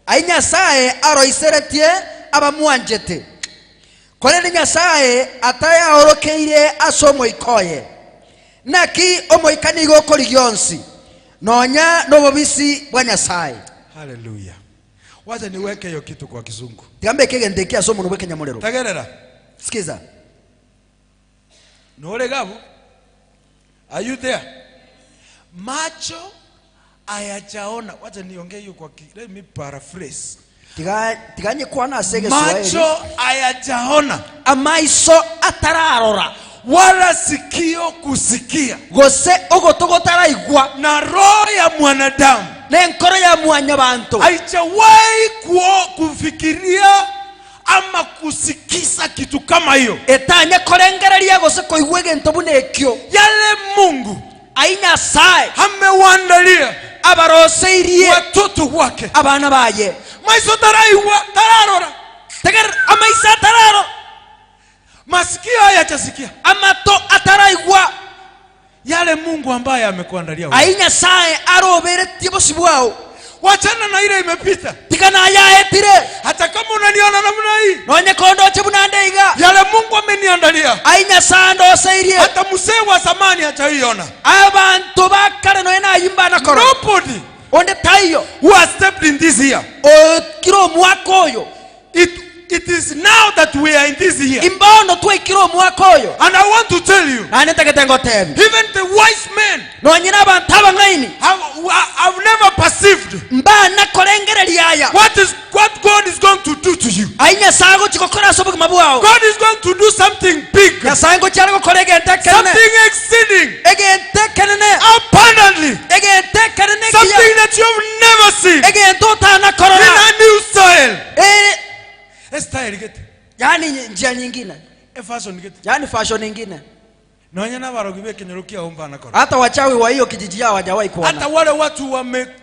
Ayi Nyasaye aroiseretie abamwanjete. Korende Nyasaye ataya orokeire asomo ikoye. Naki omoikani gokori gyonsi. Nonya nobobisi bwa Nyasaye. Hallelujah. Wacha niweke hiyo kitu kwa Kizungu. tigambe kegende kia somo nubwe Kenyamorero. Tagerera. Sikiza. Nore gabo. Are you there? Macho hayajaona. Wacha niongee hiyo kwa let me paraphrase. Tiganye kwana asege Swahili. Macho hayajaona. Amaiso atararora. Wala sikio kusikia. Gose ogotogo taraigwa. Na roho ya mwanadamu. Nenkoro ya mwanyabantu. Haijawahi kufikiria ama kusikiza kitu kama hiyo. Etanya korengereria gose koigwege ntobune ekyo. Yale Mungu ainya sai amewaandalia abaroseirie watoto wake. Abana baye. Maiso taraiwa tararora. Teger amaisa tararo. Masikio hayajasikia. Amato ataraigwa. Yale Mungu ambaye amekuandalia wewe. Ainya sai arobere tibosi bwao. Wachana na ile imepita. Tikana ya etire. Hata kama unaniona namna hii. Nonye kondo chebunandeiga. Yale Mungu ameniandalia. Ainya sando seirie. Hata mzee wa zamani hataiona. Abantu bakare no ena yimba na koro. Nobody onde tayo who has stepped in this year. O kiro mwaka oyo. It is now that we are in this year. Imbono tu ikiro mwaka oyo. And I want to tell you. Ane tegetengo tebi. Even the wise men. No nyina abantu abangaini. Have never perceived. Mba na kolengereri aya. What God is going to do to you. Ainya sago chikokora sobuka mabuao. God is going to do something big. Ya sango charo kolege entekene. Something exceeding. Ege entekene. Abundantly. Ege entekene. Something that you've never seen. Ege entota na korona. In a new style. Style get. Yani njia nyingine. Fashion get. Yani fashion nyingine. Na wanyana barogibe kenyerukia umba na korona. Hata wachawi wa hiyo kijiji yao hawajawahi kuona. Hata wale watu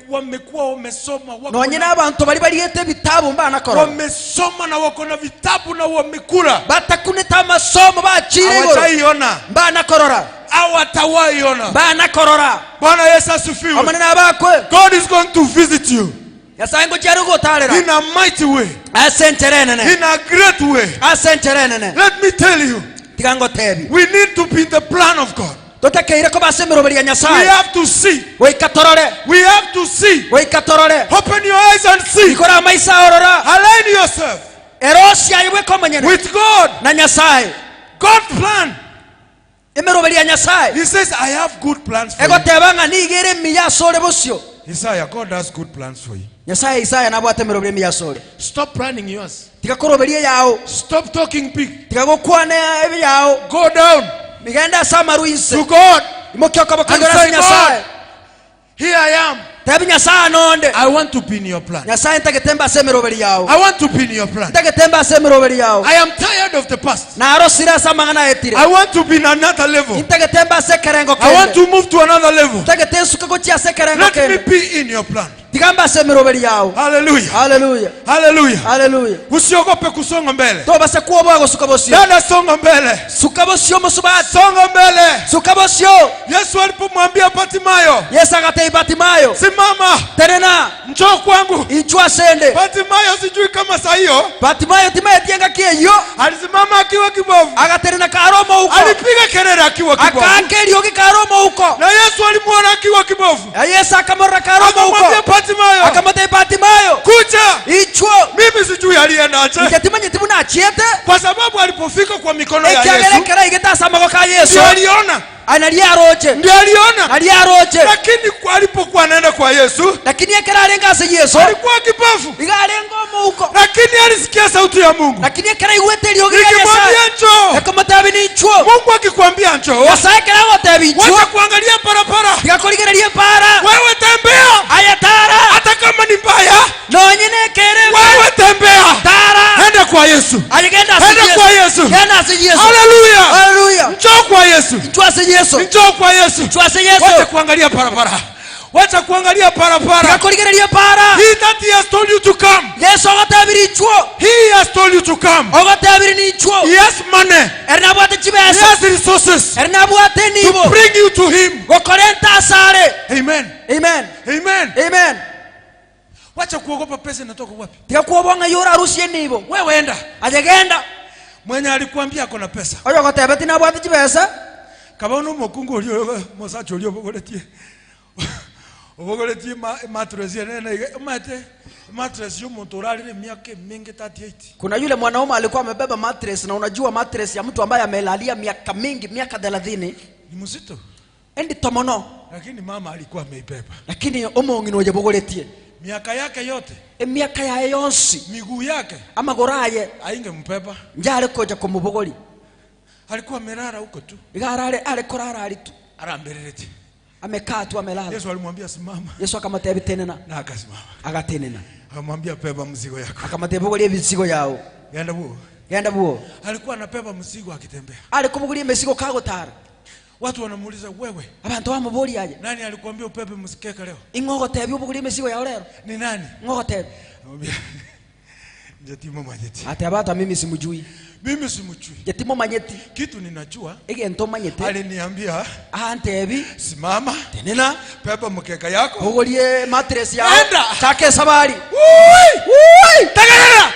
wamekuwa wamesoma wako. No nyina abantu bali baliete vitabu mba na korona. Wamesoma na wako na vitabu na wamekula. Batakuneta masomo bachire. Hawataiona. Mba na korora. Hawatawaiona. Mba na korora. Bwana Yesu asifiwe. Amanena bakwe. God is going to visit you. Yasango charugo talera. In a mighty way. Asenterenene. In a great way. Asenterenene. Let me tell you. Tigango tebi. We need to be the plan of God. Totakeire ko basemero bali Nyasaye. We have to see. We katorore. We have to see. We katorore. Open your eyes and see. Ikora maisa orora. Align yourself. Erosia yewe ko manyene. With God. Na Nyasaye. God's plan. Emero bali Nyasaye. He says I have good plans for you. Ego tebanga nigere miya sore bosio. Isaiah, God has good plans for you. Nyasaye Isaiah nabwate emero bali miya sore. Stop planning yours. Tikakoroberie yao. Stop talking big. Tikagokwane ebi yao. Go down. Migenda samaruise. To God. Imokyoka And bakagora say, Nyasaye. God, here I am. Tebi Nyasaye nonde. I want to be in your plan. Nyasaye ntagetemba semero bali yao. I want to be in your plan. Ntagetemba semero bali yao. I am tired of the past. Na arosira samangana etire. I want to be in another level. Ntagetemba sekerengo kende. I want to move to another level. Ntagetensuka gochia sekerengo Let me kende. be in your plan. Tigamba semero bali yao. Hallelujah. Hallelujah. Hallelujah. Hallelujah. Usiogope kusonga mbele. To base kuwa bwago sukabosio. Dada songa mbele. Sukabosio musubati. Songa mbele. Sukabosio. Yesu alipomwambia Bartimayo, Yesu akatei Bartimayo. simama, Terena. njoo kwangu. Ichwa sende. Bartimayo sijui kama saa hiyo Bartimayo timaye tienga kieyo. alisimama akiwa kibovu. Akaterena karomo huko. Alipiga kelele akiwa kibovu. Akaakeli yoki karomo huko. Na Yesu alimuona akiwa kibovu. Yesu akamora karomo huko. Akamwambia Bartimayo, Akamwambia Bartimayo. kuja. Ichwa. Mimi sijui alienda aje. Ngetimanye tibuna achiete. Kwa sababu alipofika kwa mikono ya Yesu, Ekiagelekera igeta mako ka Yesu. ndio aliona. Analia roche. Ndio aliona. Alia roche. Lakini alipokuwa anaenda kwa Yesu, Lakini ekera alenga se Yesu. alikuwa kibovu. Igalengo huko. Lakini alisikia sauti ya Mungu. Lakini ekera iwete lyogi ya Yesu. Nikimwambia njoo. Ekamatabi ni ichwo. Mungu akikwambia njoo, Yesu ekera wote bichwo. wacha kuangalia barabara. Tikakoligera para. Wewe tembea. Ayatara. Hata kama ni mbaya, Nonyine kere. wewe tembea. Tara. Enda kwa Yesu. Aligenda Enda kwa Yesu. Genda se Yesu. Hallelujah. Hallelujah. Njoo kwa Yesu. Ichwa se Yesu. Njoo kwa Yesu. Ichwa se Yesu. Wacha kuangalia barabara. Wacha kuangalia barabara. Tikakoligera para. He that he has told you to come. Yesu agatabiri ichwo. He has told you to come. Agatabiri ni ichwo. He has money. Erina bwate He chibesa. has resources Erina bwate nibo. to bring you to him. Gokorenta asare. Amen. Amen. Amen. Amen. Wacha kuogopa pesa inatoka wapi. Tikakuobonga yora arusie nibo. Wewe enda. Ajegenda. Mwenye alikuambia ako na pesa. Oyo gotebeti na bwate chibesa. Kabano mokungu ulio mosacho ulio bogoletie. Obogoleti mattress yenene mate mattress y'omuntu oralire miaka mingi 38. Kuna yule mwanaume alikuwa amebeba mattress, na unajua mattress ya mtu ambaye amelalia miaka mingi, miaka 30 Ni mzito. endi tomono, Lakini mama alikuwa ameibeba. lakini omongino yabogoletie Miaka yake yote, emiaka yae yonsi miguu yake amagoraye aingempepa. njale koja kumubogoli Alikuwa amelala huko tu. igarare ale korara alitu Arambeleleti. amekaa tu amelala. Yesu alimwambia simama, Yesu akamateba tenena na akasimama. agatenena Akamwambia pepa mzigo yako. akamateba bogoli ebisigo yao Genda buo. genda buo Alikuwa anapepa mzigo akitembea. ale kubuguli emisigo kagotara. Watu wanamuuliza wewe, Abantu bamuboli aje nani alikuambia upepe msikeka leo? ingogotebe ubuguli emisigo yao lero Ni nani? ngogotebe Anamwambia Jetimo Manyeti. ate abata mimi simujui Mimi simujui. jetimo manyeti Kitu ninajua, egento manyete aliniambia antebi simama, tenena pepa mkeka yako. bugolie mattress yao Enda. chake sabari Ui! Tegelera!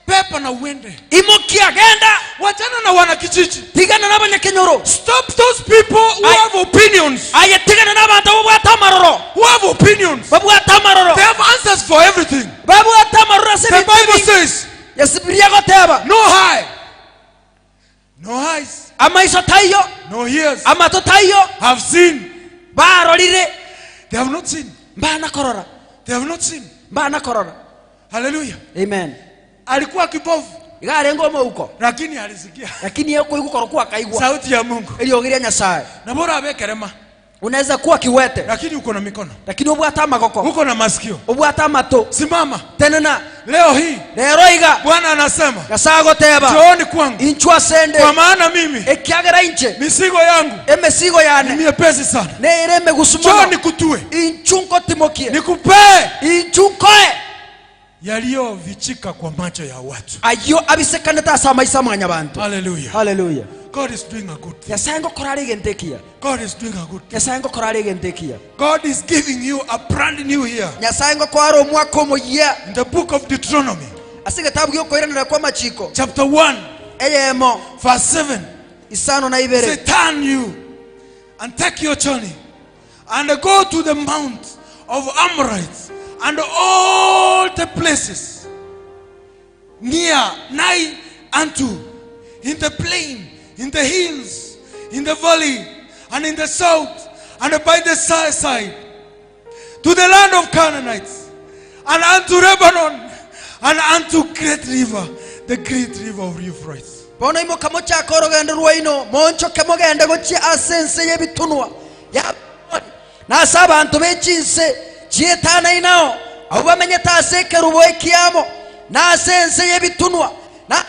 Pepa na uende. imokia genda Wachana na wana kijiji. tigana n'abanyakenyoro Stop those people who Aye. have opinions. aye tigana n'abantu babwata amaroro Who have opinions. babwata amaroro They have answers for everything. babwata amaroro The Bible says, yasibiria goteba no eye, no eyes, amaiso tayo no ears amato tayo have seen. barorire They have not seen. mbana korora They have not seen. mbana korora. Hallelujah. Amen. Alikuwa kipofu, igarengo mauko lakini alisikia lakini yeko igukoro kwa kaigwa sauti ya Mungu. iliogiria nyasaye. Na bora abekerema, Unaweza kuwa kiwete lakini uko na mikono, lakini ubwata magoko uko na masikio. ubwata mato Simama tenena leo hii. rero iga Bwana anasema gasago teba jooni kwangu, inchwa sende kwa maana mimi ekiagera inche mizigo yangu emesigo ni yane miepesi sana. neire Jooni megusumono kutue, inchunko timokie nikupee inchunkoe yaliyovichika kwa macho ya watu. ayo abisekane tasa maisa mwanya bantu. Hallelujah. Hallelujah. God is doing a good thing. Nyasaye ngokorari gentekia God is doing a good thing. Nyasaye ngokorari gentekia God is giving you a brand new year. Nyasaye ngokwara omwaka omuya In the book of Deuteronomy, asige tabu gyokoiranira kwa machiko chapter 1, eyemo verse 7. isano na Say, ibere turn you and take your journey and go to the mount of Amorites and all the places nigh unto, in the plain, in the hills, in the valley, and in the south, and by the side, to the land of Canaanites, and unto Lebanon, and unto great river, the great river of Euphrates. bono imoka mochaka orogendo rwaino monchoke mogende gochi asense yebitunwa ya nasa abantu bechinse chietana inao abo bamenye taseke rubo ekiamo nasense yebitunwa na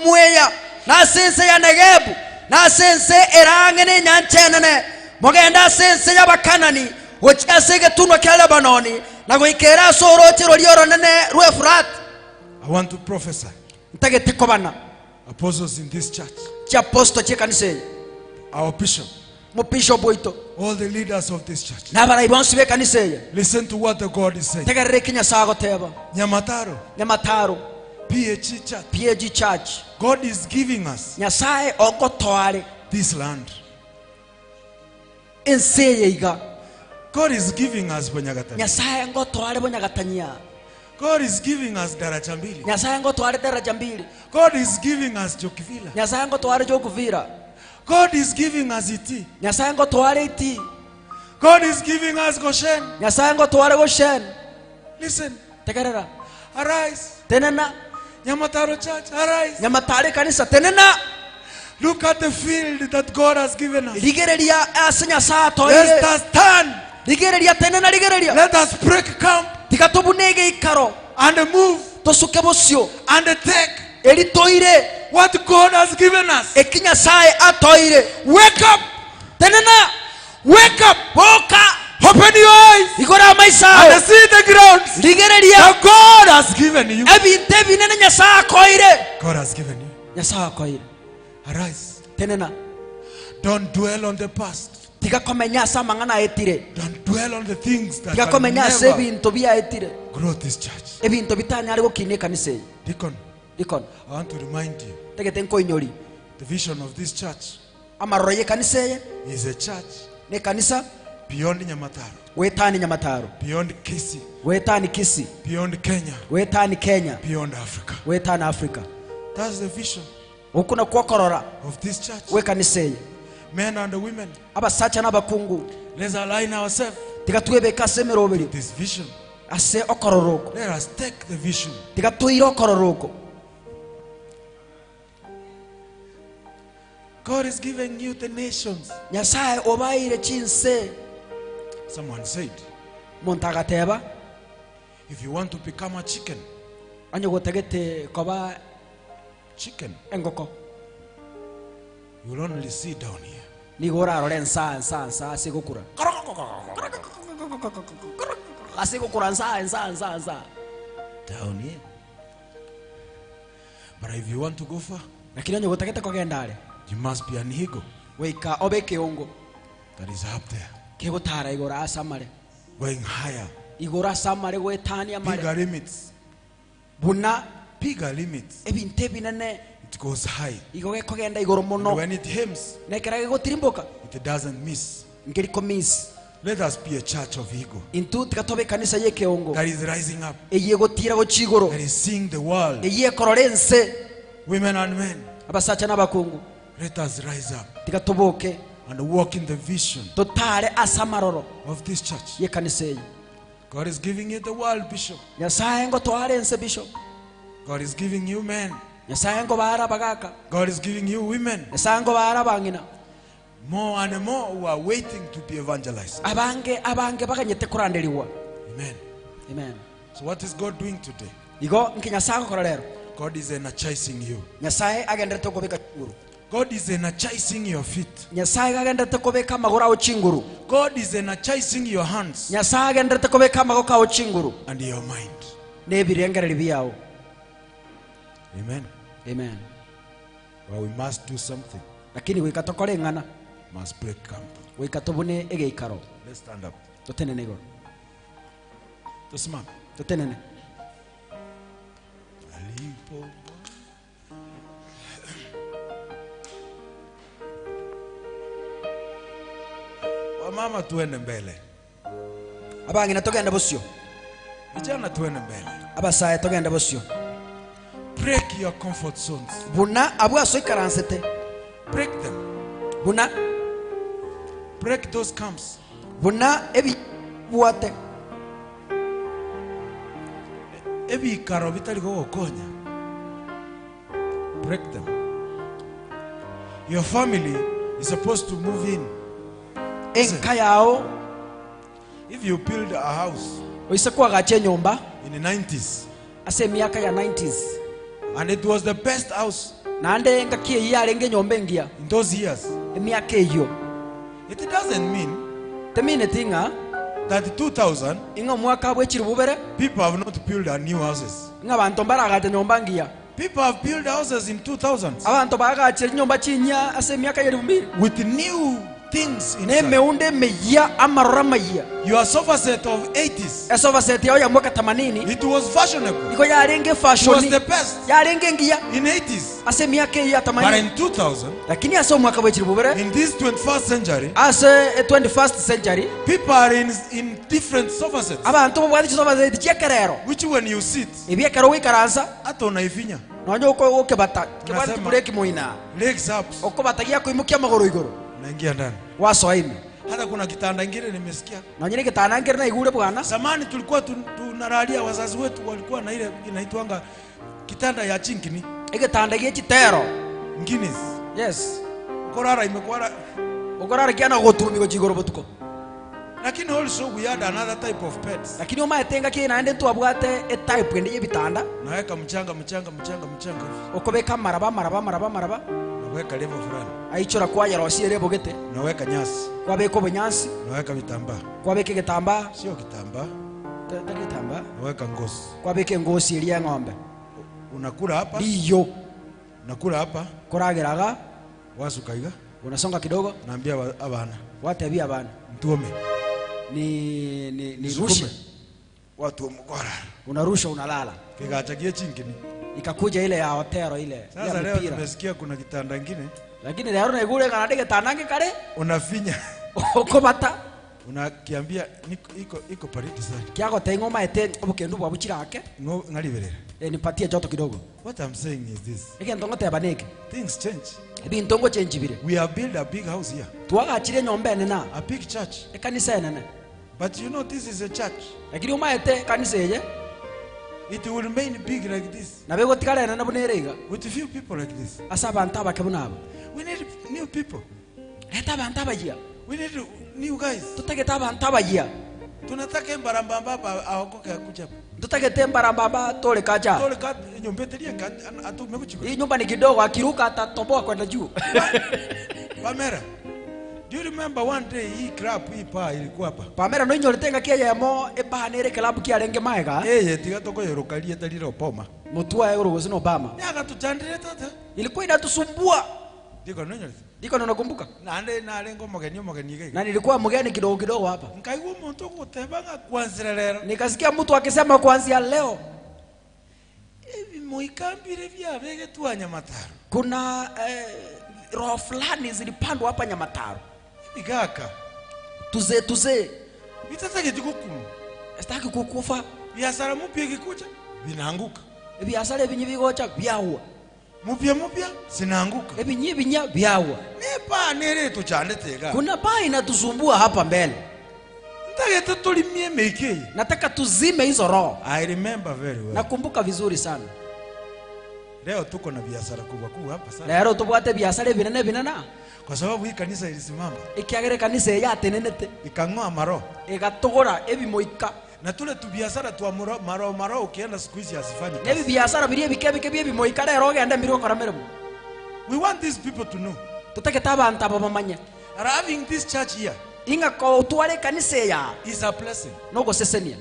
mweya nasense ya Negebu nasense erange ne nyanchenene mogenda sense y'abakanani gochi asege tunwa kya Lebanoni na goikera sorotiro lyoronene rwefrat. I want to prophesy. Ntagete kobana Apostles in this church, chiaposto chikanise our bishop, mu bishop boito all the leaders of this church, nabarayi bonsi bekanise listen to what the God is saying. tegerere kinyasago teba Nyamataro, nyamataro PHE church, PAG church God is giving us nyasaye ogotware this land. enseye iga God is giving us Banyagatani. nyasaye ngotware bonyagatanya God is giving us Darachambili. nyasaye ngotware daraja mbili God is giving us Jokivila. nyasaye ngotware jokuvira God is giving us Iti. nyasaye ngotware iti God is giving us Goshen. nyasaye ngotware goshen. Listen, tegerera arise. tenena Nyamataro church, arise. nyamatare kanisa tenena Look at the field that God has given us. ligereria ase nyasaye Let atoire us stand. ligereria tenena ligereria Let us break camp tikatubunege ikaro and move tosuke bosio and take eritoire what God has given us. ekinyasaye atoire Wake up. tenena Wake up. boka Open your eyes igora amaisa and see the ground ligereria that God has given you. ebintu ebinene nyasaye akoire God has given you. nyasaye akoire Arise. tenena Don't dwell on the past. tigakomenya ase amang'ana aetire Don't dwell on the things that can tigakomenya ase never ebintu biaetire grow this church. ebintu bitanyare gokinia ekanisa eye Deacon, ikon I want to remind you, tegete nkoinyori the vision of this church amaroro y'ekanisa eye is a church na ekanisa beyond Nyamataro, wetani Nyamataro, beyond Kisii, wetani Kisii, beyond Kenya, wetani Kenya, beyond Africa. wetani Africa. That's the vision Ukuna kuokorora of this church. wekaniseye Men and women, abasacha n'abakungu let's align ourselves tigatwebeka semeroberi with this vision. ase okororoko Let us take the vision. tigatwire okororoko. God is giving you the nations. Nyasaye obaire chinse. Someone said, Muntu agateba if you want to become a chicken, anyogotegete koba chicken, engoko you will only see down here. nigora arore nsa asigukura asigukura nsa Down here. But if you want to go far, lakini anyogotegete kogendare you must be an eagle weika obeke ongo that is up there, kigutara igora asamare going higher. igora asamare gwetania mare Bigger limits. buna Bigger limits. ebinte binene It goes high. igoge kogenda igoro And muno when it hymns, nekera gigutirimbuka it doesn't miss. ngiri komisi Let us be a church of eagle intu tikatobe kanisa yeke ongo that is rising up, eye gotira go chigoro that is seeing the world. eye kororense Women and men, abasacha n'abakungu let us rise up tikatoboke and walk in the vision totare asamaroro of this church. ye kanisa ye God is giving you the world, Bishop. Nyasaye ngo twarense bishop God is giving you men. Nyasaye ngo bara bagaka God is giving you women. Nyasaye ngo bara bangina More and more who are waiting to be evangelized. abange baganyete kurandiriwa. Amen. Amen. So what is God doing today? Igo nkinyasaye ko rero God is energizing you. Nyasaye agendete kubeka chinguru. God is energizing your feet. Nyasaye agendete kubeka magura o chinguru. God is energizing your hands Nyasaye agendete kubeka magoka o chinguru and your mind. nebirengereri byao. Amen. Amen. Well, we must do something. Lakini wikatokore ngana Must break camp. wikatobune egeikaro Let's stand up. totenene go Tusimame. totenene Alipo. Wamama tuende mbele. abangina togenda busyo Vijana tuende mbele. abasaye togenda busyo Break your comfort zones. buna abwaso ikaransete Break them. buna Break those camps. buna ebi buate Ebikaro bitali kugokonya. Break them. Your family is supposed to move in. enka yao If you build a house oise kwagache nyumba in the 90s ase miaka ya 90s and it was the best house nande enga kie yarenge nyumba engia in those years, miaka eyo it doesn't mean temine tinga that 2000 inga mwaka bwechiri bubere people have not built a new houses. inga bantu baragate nyumba ngia People have built houses in 2000s abantu bagachira nyumba chinya ase miaka ya 2000 with new things ne inside. meunde meya amarora maya Your sofa set of 80s, esova set yao ya mwaka 80 it was fashionable. iko yarenge It was fashion the best yarenge ngia in 80s. ase miaka ya But 80 in 2000, lakini ase mwaka bwechiri bubere in this 21st century, ase 21st century people are in different sofa sets, abantu bwati sova set chekerero which when you sit, ebyekero wikaransa hata unaifinya, nonyo uko kebata kebati Unasema- break muina legs up, uko batagia kuimukia magoro igoro unaingia ndani. wasoimi Hata kuna kitanda ingine nimesikia. nonyine kitanangere na igure bwana Zamani tulikuwa tunalalia, wazazi wetu walikuwa na ile inaitwanga kitanda ya chinkini, igitanda giechitero Guinness. yes Korara imekuwa, ukorara kiana goturumiko chigoro botuko lakini also we had another type of pets. lakini umaetenga kinaende twabwate e type ende yebitanda Naweka mchanga ukobeka maraba naweka level fulani, aichora kwaya rosiere bogete naweka nyasi, kwabeka obunyansi naweka vitambaa, kwabeka igitamba sio kitambaa, gitamba naweka ngozi. kwabeka ngosi eri ya ng'ombe Unakula hapa, ndiyo unakula hapa, korageraga wasukaiga, unasonga kidogo naambia abana watebia bana mtuome ni rushe watu mkora unarusha unalala kikachagie chinkini. ikakuja ile ya hotero ile Sasa ya leo mpira tumesikia kuna kitanda kingine lakini leo na igure kana ndege tanange kare unafinya ukobata Unakiambia iko baridi sana. kiagote ngoma ete obukendu bwa buchirake No ngaliberera. nipatie joto kidogo What I'm saying is this. egento ngotebaneke Things change. ebinto ngochenjibire We have built a big house here. twagachire nyomba enena A big church. ekanisa enene But you know this is a church. lakini umaete kanisa eye It will remain big like this. na begotigara enene bunerega With few people like this. asa abantu abake bunabo We need new people. eta abantu abayia We need new guys. tutageta abantu abayia Tunataka mbarambamba hapa aokoke akuja. tutagete mbarambamba tole kaja Tole ka nyumba teria ka atume kuchiko. hii nyumba ni kidogo akiruka atatoboa kwenda juu Pamera. Do you remember one day hii crap hii pa ilikuwa hapa? pamera no inyoritenga kia yemo ebanere klabu kia renge maega Yeye tiga toko yorukalia taliro poma. mutua euro wazino Obama Yaga tutandire tata. ilikuwa inatusumbua Diko nonyo. diko nakumbuka Na lengo mogeni gege. na nilikuwa mgeni kidogo kidogo hapa Nkaigwa muntu gutebanga kwanzira lero. nikasikia mtu akisema kuanzia leo Ebi moikambire bya bege tuanya mataro. kuna roho fulani zilipandwa hapa Nyamataro Bigaka. tuze Bitata gitikukumu. sitaki kukufa Biashara mpya ikikuja vinaanguka. ebiasara ebinyi bigocha byawa Mpya zinaanguka. ebinya byawa Nepa nere tuchandetega. kuna baa inatusumbua hapa mbele Ntagete tulimie meke. nataka tuzime hizo roho I remember very well. nakumbuka vizuri sana Leo tuko na biashara kubwa hapa sana. lero tubwate biasara binene Kwa sababu hii kanisa ilisimama. ikiagere kanisa yatenenete Ikang'oa maro. igatogora ebimoika Na tule tu biashara tu maro ukienda siku hizi asifanyi nebi kazi. biasara birie bikebike bimoika lero ogenda mbiri okora meremo We want these people to know. tutegeta abantu abo bamanye And having this church here ingako utware kanisa ya is a blessing. nogo sesenia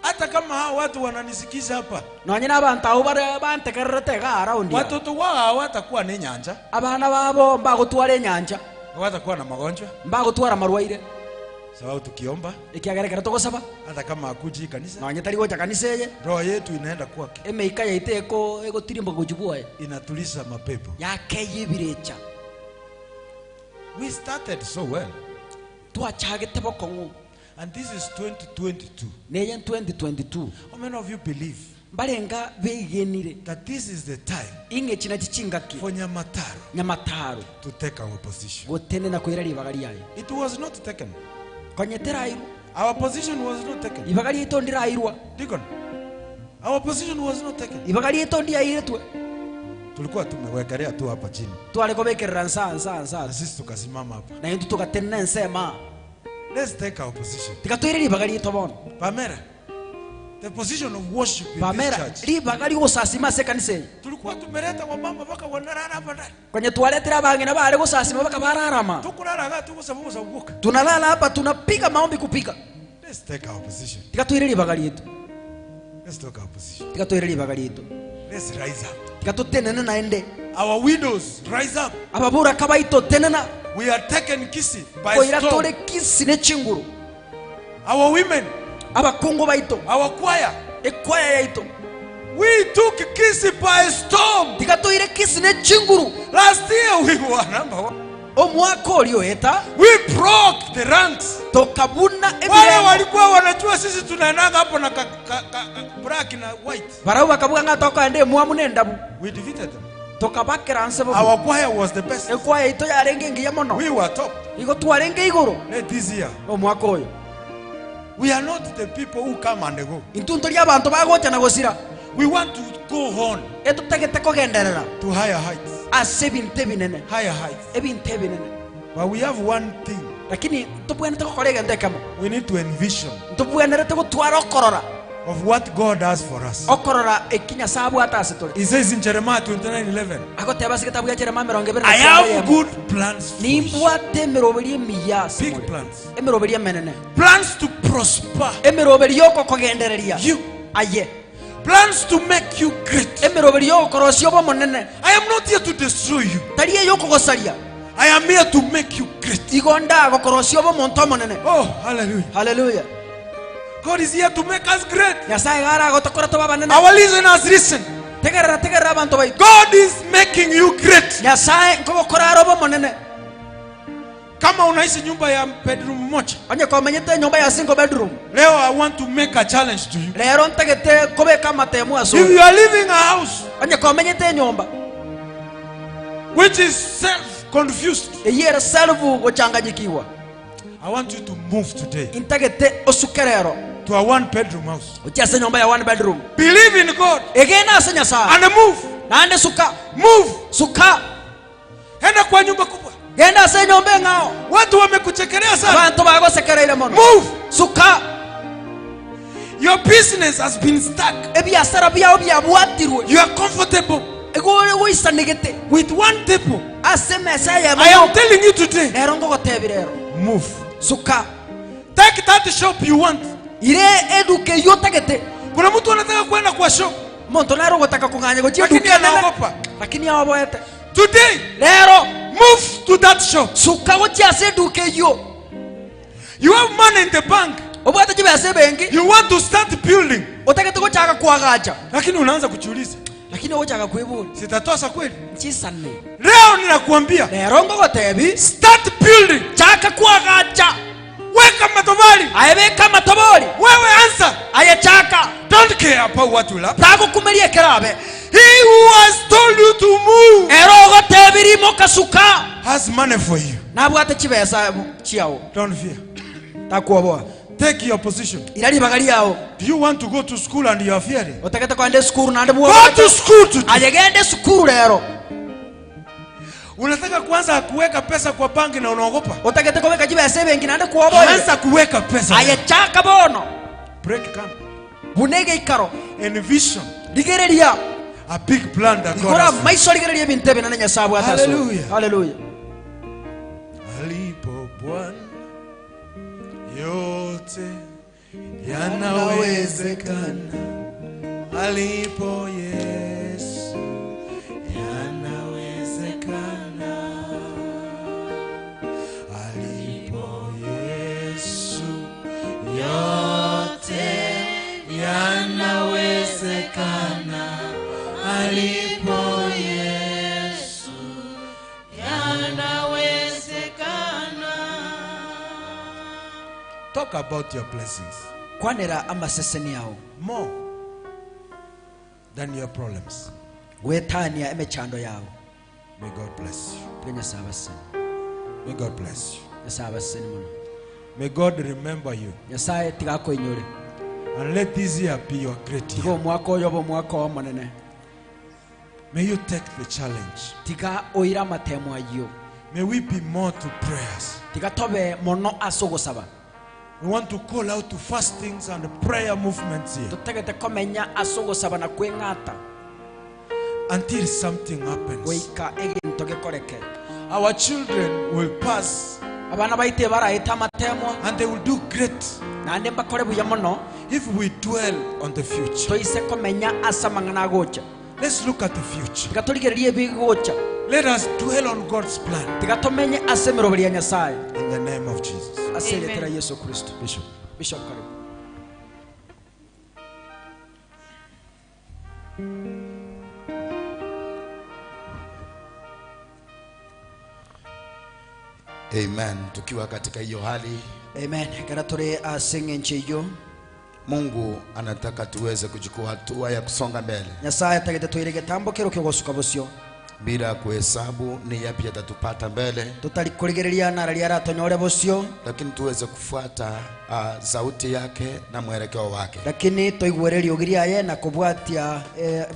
Hata kama hao watu wananisikiza hapa, nonye n'abantu abo bare bantegererete ga around ya watoto wao hawatakuwa na nyanja, abana babo mbagutwara enyanja hawatakuwa na magonjwa, mbagutwara marwaire sababu tukiomba ikiagerekera tugosaba hata kama akuji kanisa, nonye tari gocha kanisa eye roho yetu inaenda kwake, emeika yaite egotirimba gujubuaye inatuliza mapepo. yakeyibirecha We started so well, twachagete bokongu and this is 2022. neye 2022 How many of you believe mbarenga beigenire that this is the time inge china chichingaki for Nyamataro Nyamataro to take our position? gotene na kwira libagari yayo It was not taken. konyetera iru Our position was not taken. ibagari ito ndirairwa Deacon, our position was not taken. ibagari ito ndiairetwe Tulikuwa tumewekelea tu hapa chini, twale kobekerera nsa na sisi tukasimama hapa. na intu tugatene nsema Let's take our position. tikatwire libagari ito bono Pamera, the position of worship in this pamera church. libagari gusasima se kanisa Tulikuwa tumeleta wamama mpaka wanalala hapa ndani. kwenye twaletera bangina bale gusasima baka bararama Tukulala tu kwa sababu za uoga. tunalala hapa tunapiga maombi kupika Let's take our position. tikatwire libagari ito Let's take our position. tikatwire libagari ito Let's rise up. tikatutenene naende Our widows rise up. ababura kabaito tenena We are taken kissy by koira storm. tore kisi ne chinguru Our women, abakungu baito our choir, ekwaya yaito we took kissy by storm. tikatwire kisi ne chinguru Last year we were number one. omwaka olio eta We broke the ranks. tokabuna Wale ebirengo walikuwa wanajua sisi tunaendanga hapo na black na white. barau bakabuga nga tokande mwamu nendabu We defeated them. tokabakera nse bo Our choir was the best. ekwaya ito yarenge ngiya mono We were top. igo twarenge iguru Let this year. omwaka oyo We are not the people who come and go. intunto ria abantu bagocha na gosira We want to go on etutegete kugenderera to higher heights. ase ebintu ebinene Higher heights. ebintu ebinene But we have one thing. lakini tubwenete gukora egento ekemo We need to envision tubwenerete gutwara okorora of what God has for us. okorora ekinya sabu atase tuli He says in Jeremiah 29:11, agoteba sigitabu ya Jeremia 20 I have good plans for you. nimbwate emiroberi emiyasi Big plans. emiroberi emenene Plans to prosper emiroberi yoko kugendereria you. aye Plans to make you great. emiroberi yokorosia obo monene I am not here to destroy you. tari eyokugosaria I am here to make you great. igonda gokorosia obo monto monene Oh, hallelujah. haleluya God is here to make us great. nyasaye gara agotokora toba banene Our listeners, listen. tegerera abantu baitu God is making you great. nyasaye nkogokora obo monene Kama unaishi nyumba ya bedroom moja, onye komenyete nyumba ya single bedroom, leo I want to make a challenge to you. lero ntagete kobeka matemu aso. If you are living a house onye komenyete nyumba which is self-confused, eyere selfu ochanganyikiwa, I want you to move today intagete osukerero to a one-bedroom house. ochase nyumba ya one bedroom, Believe in God egena asenya sa and move. nande suka Move. suka Enda kwa nyumba kubwa. genda ase nyumba ngao Watu wamekuchekelea sana. abantu bagosekereire mono. Move. Suka Your business has been stuck. ebyasara byao byabwatirwe You are comfortable egore wisanigete with one table. ase mesa ya I am telling you today, lero ngogotebirero move. suka Take that shop you want. ire eduke yotagete Kuna mtu anataka kwenda kwa shop, muntu nero gotaka kunganya lakini gochia anaogopa. lakini awoete Today, lero move to that shop. suka gochia ase eduke yo You have money in the bank. obwate chibese bengi You want to start building. otagete gochaka kwagacha Lakini unaanza kujiuliza, lakini gochaka kwibura sitatosa kweli? chisane Leo ninakuambia, lero ngogotebi start building. chaka kwagacha Weka matofali. ayebeka matobori Wewe answer. ayechaka Don't care about what will happen. tagukumerie kerabe He who has told you to move ero ogotebirimo kasuka has money for you. nabwate chibesa chiao Don't fear. takuoboa Take your position. iraribaga riao Do you want to go to school and you are fearing? otegete kwande sukuru nande Go to school today. ayegende sukuru lero Unataka kwanza kuweka pesa kwa banki na unaogopa? otegete kobeka chibesa bengi nande kuoboa Anza kuweka pesa. ayechaka bono Break camp. bunege ikaro Envision digereria a big plan that God ikora has. maiso ligereria bintebe nane nyasabu ataso Hallelujah. haleluya Alipo Bwana yote yanawezekana. Alipo Yesu yanawezekana. Alipo Yesu yote yanawezekana. Alipo Yesu talk about your blessings kwanera amaseseni yao more than your problems. gwetania emechando yao May God bless you. nyasabaseni May God bless you. nyasabaseni muno May God remember you nyasaye tigakoinyore and let this year be your great tiga year. omwaka oyo oba omwaka omonene May you take the challenge. tiga oira amatemo ayo May we be more to prayers. tiga tobe mono ase ogosaba We want to call out to fastings and prayer movements here tutegete komenya ase ogosaba na kweng'ata until something happens. goika eginto gekoreke Our children will pass abana baite baraita amatemo and they will do great nande mbakore buya mono if we dwell on the future. toise komenya ase amang'ana agocha Let's look at the future. tiga torigererie ebigocha Let us dwell on God's plan tiga tomenye ase emiroberi ya nyasaye in the name of Jesus. ase eretera yesu kristo Bishop. bishop karibu Amen. Tukiwa katika hiyo hali, amen kana turi ase ng'enche iyo Mungu anataka tuweze kuchukua hatua ya kusonga mbele nyasaye tagete twire getambukiro kyogosuka busio bila kuhesabu ni yapi yatatupata mbele, tutari kurigereria nara ria ratonyore busio lakini tuweze kufuata sauti yake na mwelekeo wake, lakini toigwereria ogiria ye na kubwatia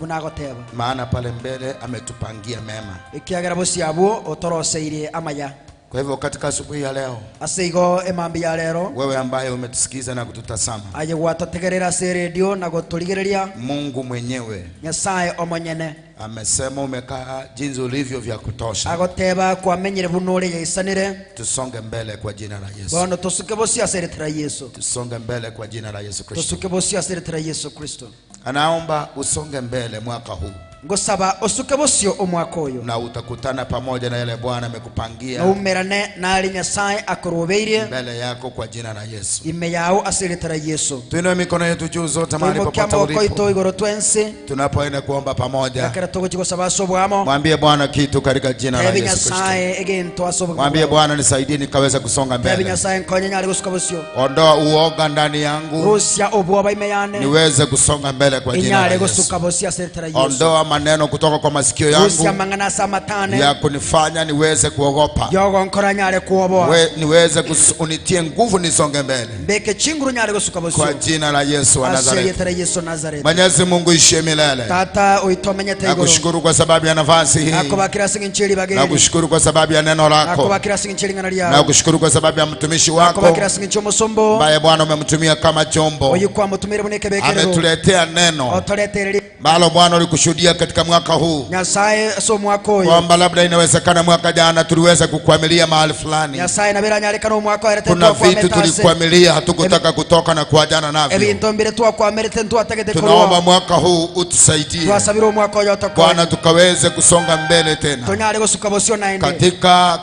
bunagoteba maana pale mbele ametupangia mema. ikiagera busiabu otoroseire amaya. Kwa hivyo katika asubuhi ya leo, aseigo emambi ya rero wewe ambaye umetusikiza na kututazama, aye gwatotegerera se radio na goturigereria Mungu mwenyewe nyasaye omonyene amesema umekaa jinsi ulivyo vya kutosha. agoteba kwamenyere bunore yaisanire Tusonge mbele kwa jina la Yesu. bono tosuke bosi aseretera Yesu Tusonge mbele kwa jina la Yesu Kristo. tosuke bosi aseretera Yesu Kristo. Anaomba usonge mbele mwaka huu. ngosaba osuke bosio omwaka oyo na utakutana pamoja na yale Bwana amekupangia naumerane nali Nyasaye akorobeirie mbele yako kwa jina la Yesu. ime yao asiritara Yesu. Tuinue mikono yetu juu zote mahali popote Tuimokia ito ulipo. igoro twensi Tunapoenda kuomba pamoja, kakera togo chiko sabaso bwamo mwambie Bwana kitu katika jina la ebi Yesu Kristo. Nyasaye egento asobo Mwambie Bwana nisaidie nikaweza kusonga ebi mbele. Nyasaye nkonye nyali gusuka bosio Ondoa uoga ndani yangu rusia obwoba imeyane niweze kusonga mbele kwa jina la inyale Yesu. gusuka bosio asiritara Yesu. Ondoa maneno kutoka kwa masikio rusia yangu mangana samatane ya kunifanya niweze kuogopa. yogo nkora nyale kuoboa Niweze unitie nguvu nisonge mbele mbeke chinguru nyale gusuka bosio kwa jina la Yesu wa Nazareti. asiritara Yesu Nazareti. Mwenyezi Mungu ishie milele. Tata oitomenye tegoro Nakushukuru kwa sababu ya nafasi hii. akobakira singinchiri bageni Nakushukuru kwa sababu ya neno lako. akobakira singinchiri ngana lya Nakushukuru kwa sababu ya mtumishi wako akobakira singincho musombo ambaye Bwana umemtumia kama chombo. oyukwa mutumire buneke bekerero Ametuletea neno otoletereri ambalo Bwana ulikushuhudia katika mwaka huu Nyasaye so mwaka oyo kwamba labda inawezekana mwaka jana tuliweza kukwamilia mahali fulani. Nyasaye nabera nyalekana omwaka erete Kuna vitu tulikwamilia hatukutaka kutoka na kuajana navyo. ebintu mbere twakwamerete ntwategete Tunaomba korwa mwaka huu utusaidie twasabira omwaka oyo Bwana, otokona tukaweze kusonga mbele tena tonyale gusuka bosio naende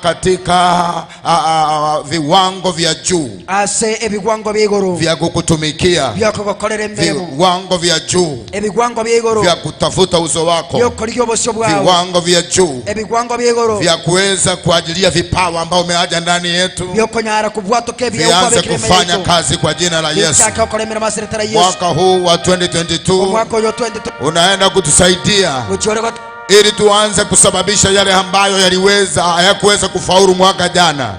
katika viwango vya juu ase ebigwango by'igoro vya kukutumikia, byokugukorera emirimo viwango vya juu ebigwango by'igoro vya kutafuta uso wako, byokukorya obosio bwawe viwango vya juu ebigwango by'igoro vya kuweza kuajilia vipawa ambao umeaja ndani yetu byokonyara kubwatoke vianze kufanya kazi kwa jina la Yesu. byakakora emirimo asiritara Yesu. Mwaka huu wa 2022 omwaka oyo 22 unaenda kutusaidia guchorego ili tuanze kusababisha yale ambayo hayakuweza kufaulu mwaka jana.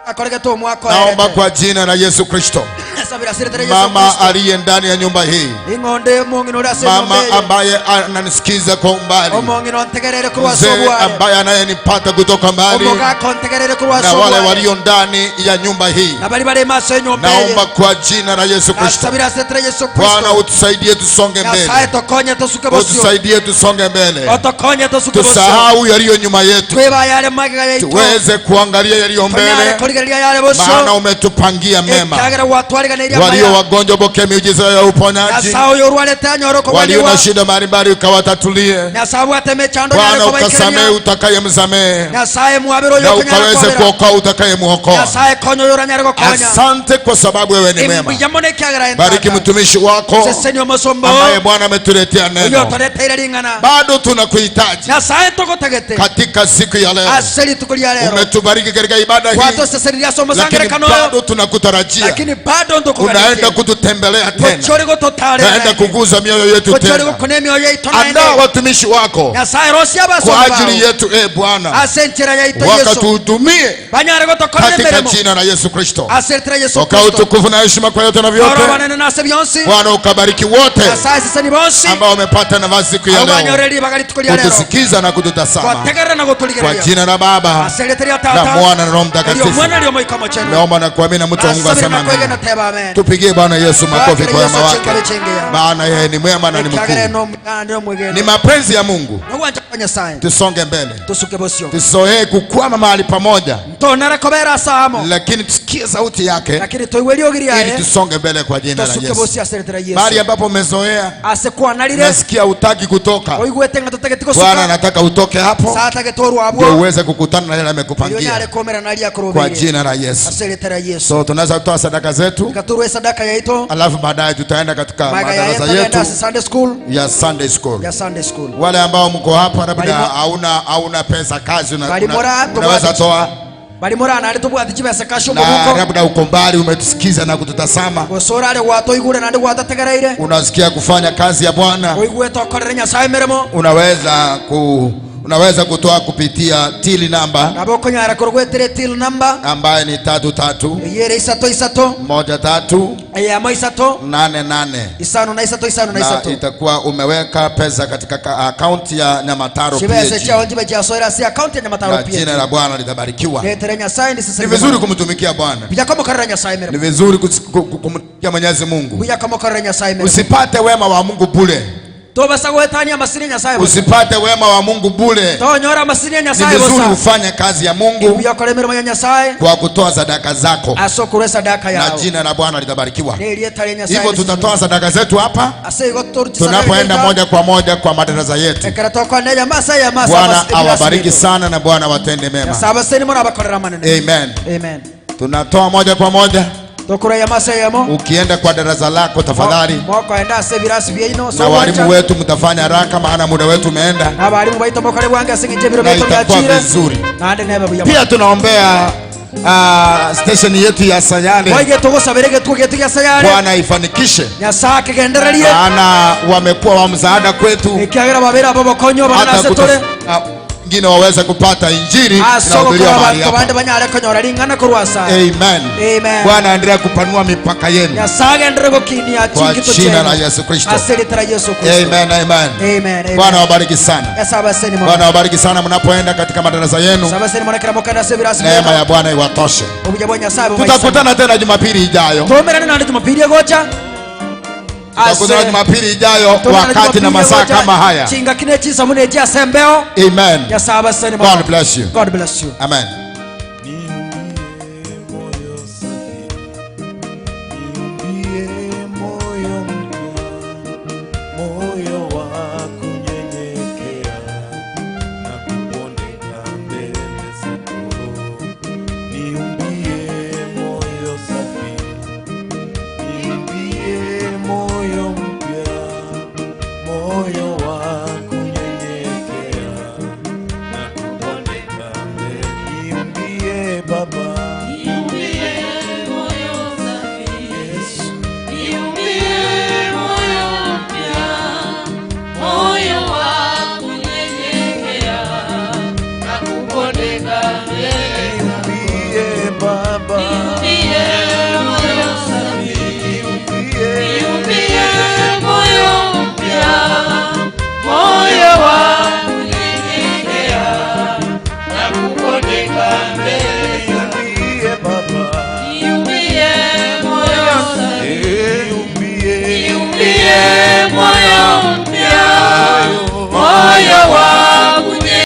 akoregete omwaka Naomba kwa jina la Yesu Kristo, sabira asiritara Yesu mama Kristo. aliye ndani ya nyumba hii, ingonde mungino rase mama ambaye ananisikiza kwa umbali, omongino ntegerere kurwa mzee sobware ambaye anayenipata kutoka mbali, omoga kontegerere kurwa na wale sobware walio ndani ya nyumba hii, nabali bali maso enyombe naomba kwa jina la Yesu Kristo, sabira asiritara Yesu Bwana Kristo utusaidie tusonge Nyasaye mbele, tokonye tosuke bosio utusaidie tusonge mbele, otokonye tosuke bosio tusahau yaliyo nyuma yetu, tweba yale magiga yetu tuweze kuangalia yaliyo mbele mbele, koligeria yale bosio maana umetupangia mema. ekagera watwaliga neria Walio wagonjwa pokea miujiza ya uponyaji, Nyasaye yo rwale tanyo ko walio na shida mbalimbali ukawatatulie Nyasaye ateme chando Bwana, ukasamehe utakayemsamehe Nyasaye muabiro na yo ukaweze kuokoa utakayemwokoa. Nyasaye konyo yo ranyara ko konya Asante kwa sababu wewe ni mwema. imbijamone kyagera Bariki mtumishi wako sesenyo mosombo ambaye Bwana ametuletea yo neno. toretera lingana Bado tunakuhitaji Nyasaye tokotagete katika siku ya leo. aseli tukulia lero Umetubariki katika ibada hii, wato seseriya somo lakini sangere kano bado tunakutarajia. lakini bado ndokubariki Unaenda kututembelea tena, kochori go totale unaenda kuguza mioyo yetu kochori go tena. konemio yo itona Andaa watumishi wako Nyasaye rosia baso kwa ajili yetu, Bwana, asenchera ya ito Yesu wakatuhudumie banyare go tokole katika meremo jina la Yesu Kristo. asenchera Yesu Ukawa Kristo utukufu na heshima kwa yote na vyote. oro banene nase byonsi Bwana, ukabariki wote Nyasaye sisani bonsi ambao wamepata nafasi siku ya leo abanyoreri bagali tukulia lero kutusikiza na kututazama, kwategera na kwa gotuligera jina la Baba asenchera na tata Mwana na Roho ndio Mtakatifu. mwana ndio moikamo chenu Naomba na kuamini na mtu wa Mungu asema kwege na amen. teba amen Tupigie Bwana Yesu makofi kwa wema wake, wake maana yeye ni mwema na ni kagere mkuu. no ndio mwegene Ni mapenzi ya Mungu nowanja kwa Nyasaye tusonge mbele, tusuke bosio tusoee kukwama mahali pamoja, ntonara kobera samo lakini tusikie sauti yake lakini toiweli ogiria ili tusonge mbele kwa jina la tusuke Yesu. bosio asenchera Yesu Mahali ambapo umezoea, asekwa nalire nasikia utaki kutoka, oigwete ngatatagete Bwana kosuka anataka utoke hapo sata getorwa ndio abo uweze kukutana na yale yonyale amekupangia komera nalia kwa korobere jina la Yesu. asenchera Yesu So tunaweza kutoa sadaka zetu, katurwe sadaka yaito alafu baadaye tutaenda katika maga ya madarasa yetu yetu Sunday school ya Sunday school. ya Sunday school Wale ambao mko hapa labda Balimo- hauna pesa kazi, Balimora, unaweza toa, bali morana ali tubwati chibese kasho na mubuko labda uko mbali umetusikiza na kututazama, gosora ale wato igure nandi gwatategereire unasikia kufanya kazi ya Bwana, oigwete okorere Nyasaye meremo unaweza kutoa kupitia tili namba nabo konyara korogwetere till number ambaye ni 33 yere isato 13 eyamo isato 88 isano na na isato itakuwa umeweka pesa katika akaunti ya Nyamataro chibese PG. chao jibe cha soira si account ya Na Nyamataro jina pia la Bwana litabarikiwa. netere Nyasaye ndi Ni sisi vizuri kumtumikia Bwana, bija kama korera Nyasaye ni meremo vizuri kumtumikia Mwenyezi Mungu. bija kama korera Nyasaye meremo Usipate wema wa Mungu bure. tobasa gwetania amasiri nyasaye bosa usipate wema wa Mungu bure. tonyora amasiri Ni nyasaye vizuri bosa ufanye kazi ya Mungu yakore mirimo ya nyasaye kwa kutoa sadaka zako, asokure sadaka na yao jina la Bwana litabarikiwa. nelietale nyasaye Hivyo tutatoa sadaka zetu hapa asego torti tunapoenda moja kwa moja kwa madarasa yetu. ekaratoka neja masa ya masa Bwana awabariki sana na Bwana watende mema. saba seni mona bakorera manene Amen. amen Tunatoa moja kwa moja. tokura ya masa yamo Ukienda kwa darasa lako tafadhali, mwako enda se virasi byeino na walimu wetu mtafanya haraka, maana muda wetu umeenda, abalimu baito mokale bwange asinge biro na baito itakuwa byachira vizuri. nande neba buya Pia tunaombea station yetu ya Sayale, waige tugusabirege tugetuya sayare Bwana ifanikishe, nyasake gendererie maana wamekuwa wa msaada kwetu, ikiagira babera babo konyo hata banase tore wengine waweze kupata injili na asoko kuhubiria kwa mahali bantu bande hapa. banyale konyora lingana kurwasa Amen. Amen. Bwana endelea kupanua mipaka yenu nyasage nderego kini ya kwa chingito jina la Yesu Kristo. asili tara Yesu Kristo Amen, amen. amen Bwana wabariki sana. yasaba seni Bwana mona wabariki sana mnapoenda katika madarasa yenu. saba seni mona kira mokana se virasi Neema ya Bwana iwatoshe. obuja bonya saba Tutakutana tena Jumapili ijayo. tomerana nande Jumapili gocha Tutakutana Jumapili ijayo wakati na masaa kama haya. chinga kine chisa mune jia sembeo Amen. yasaba seni mona God bless you. God bless you Amen.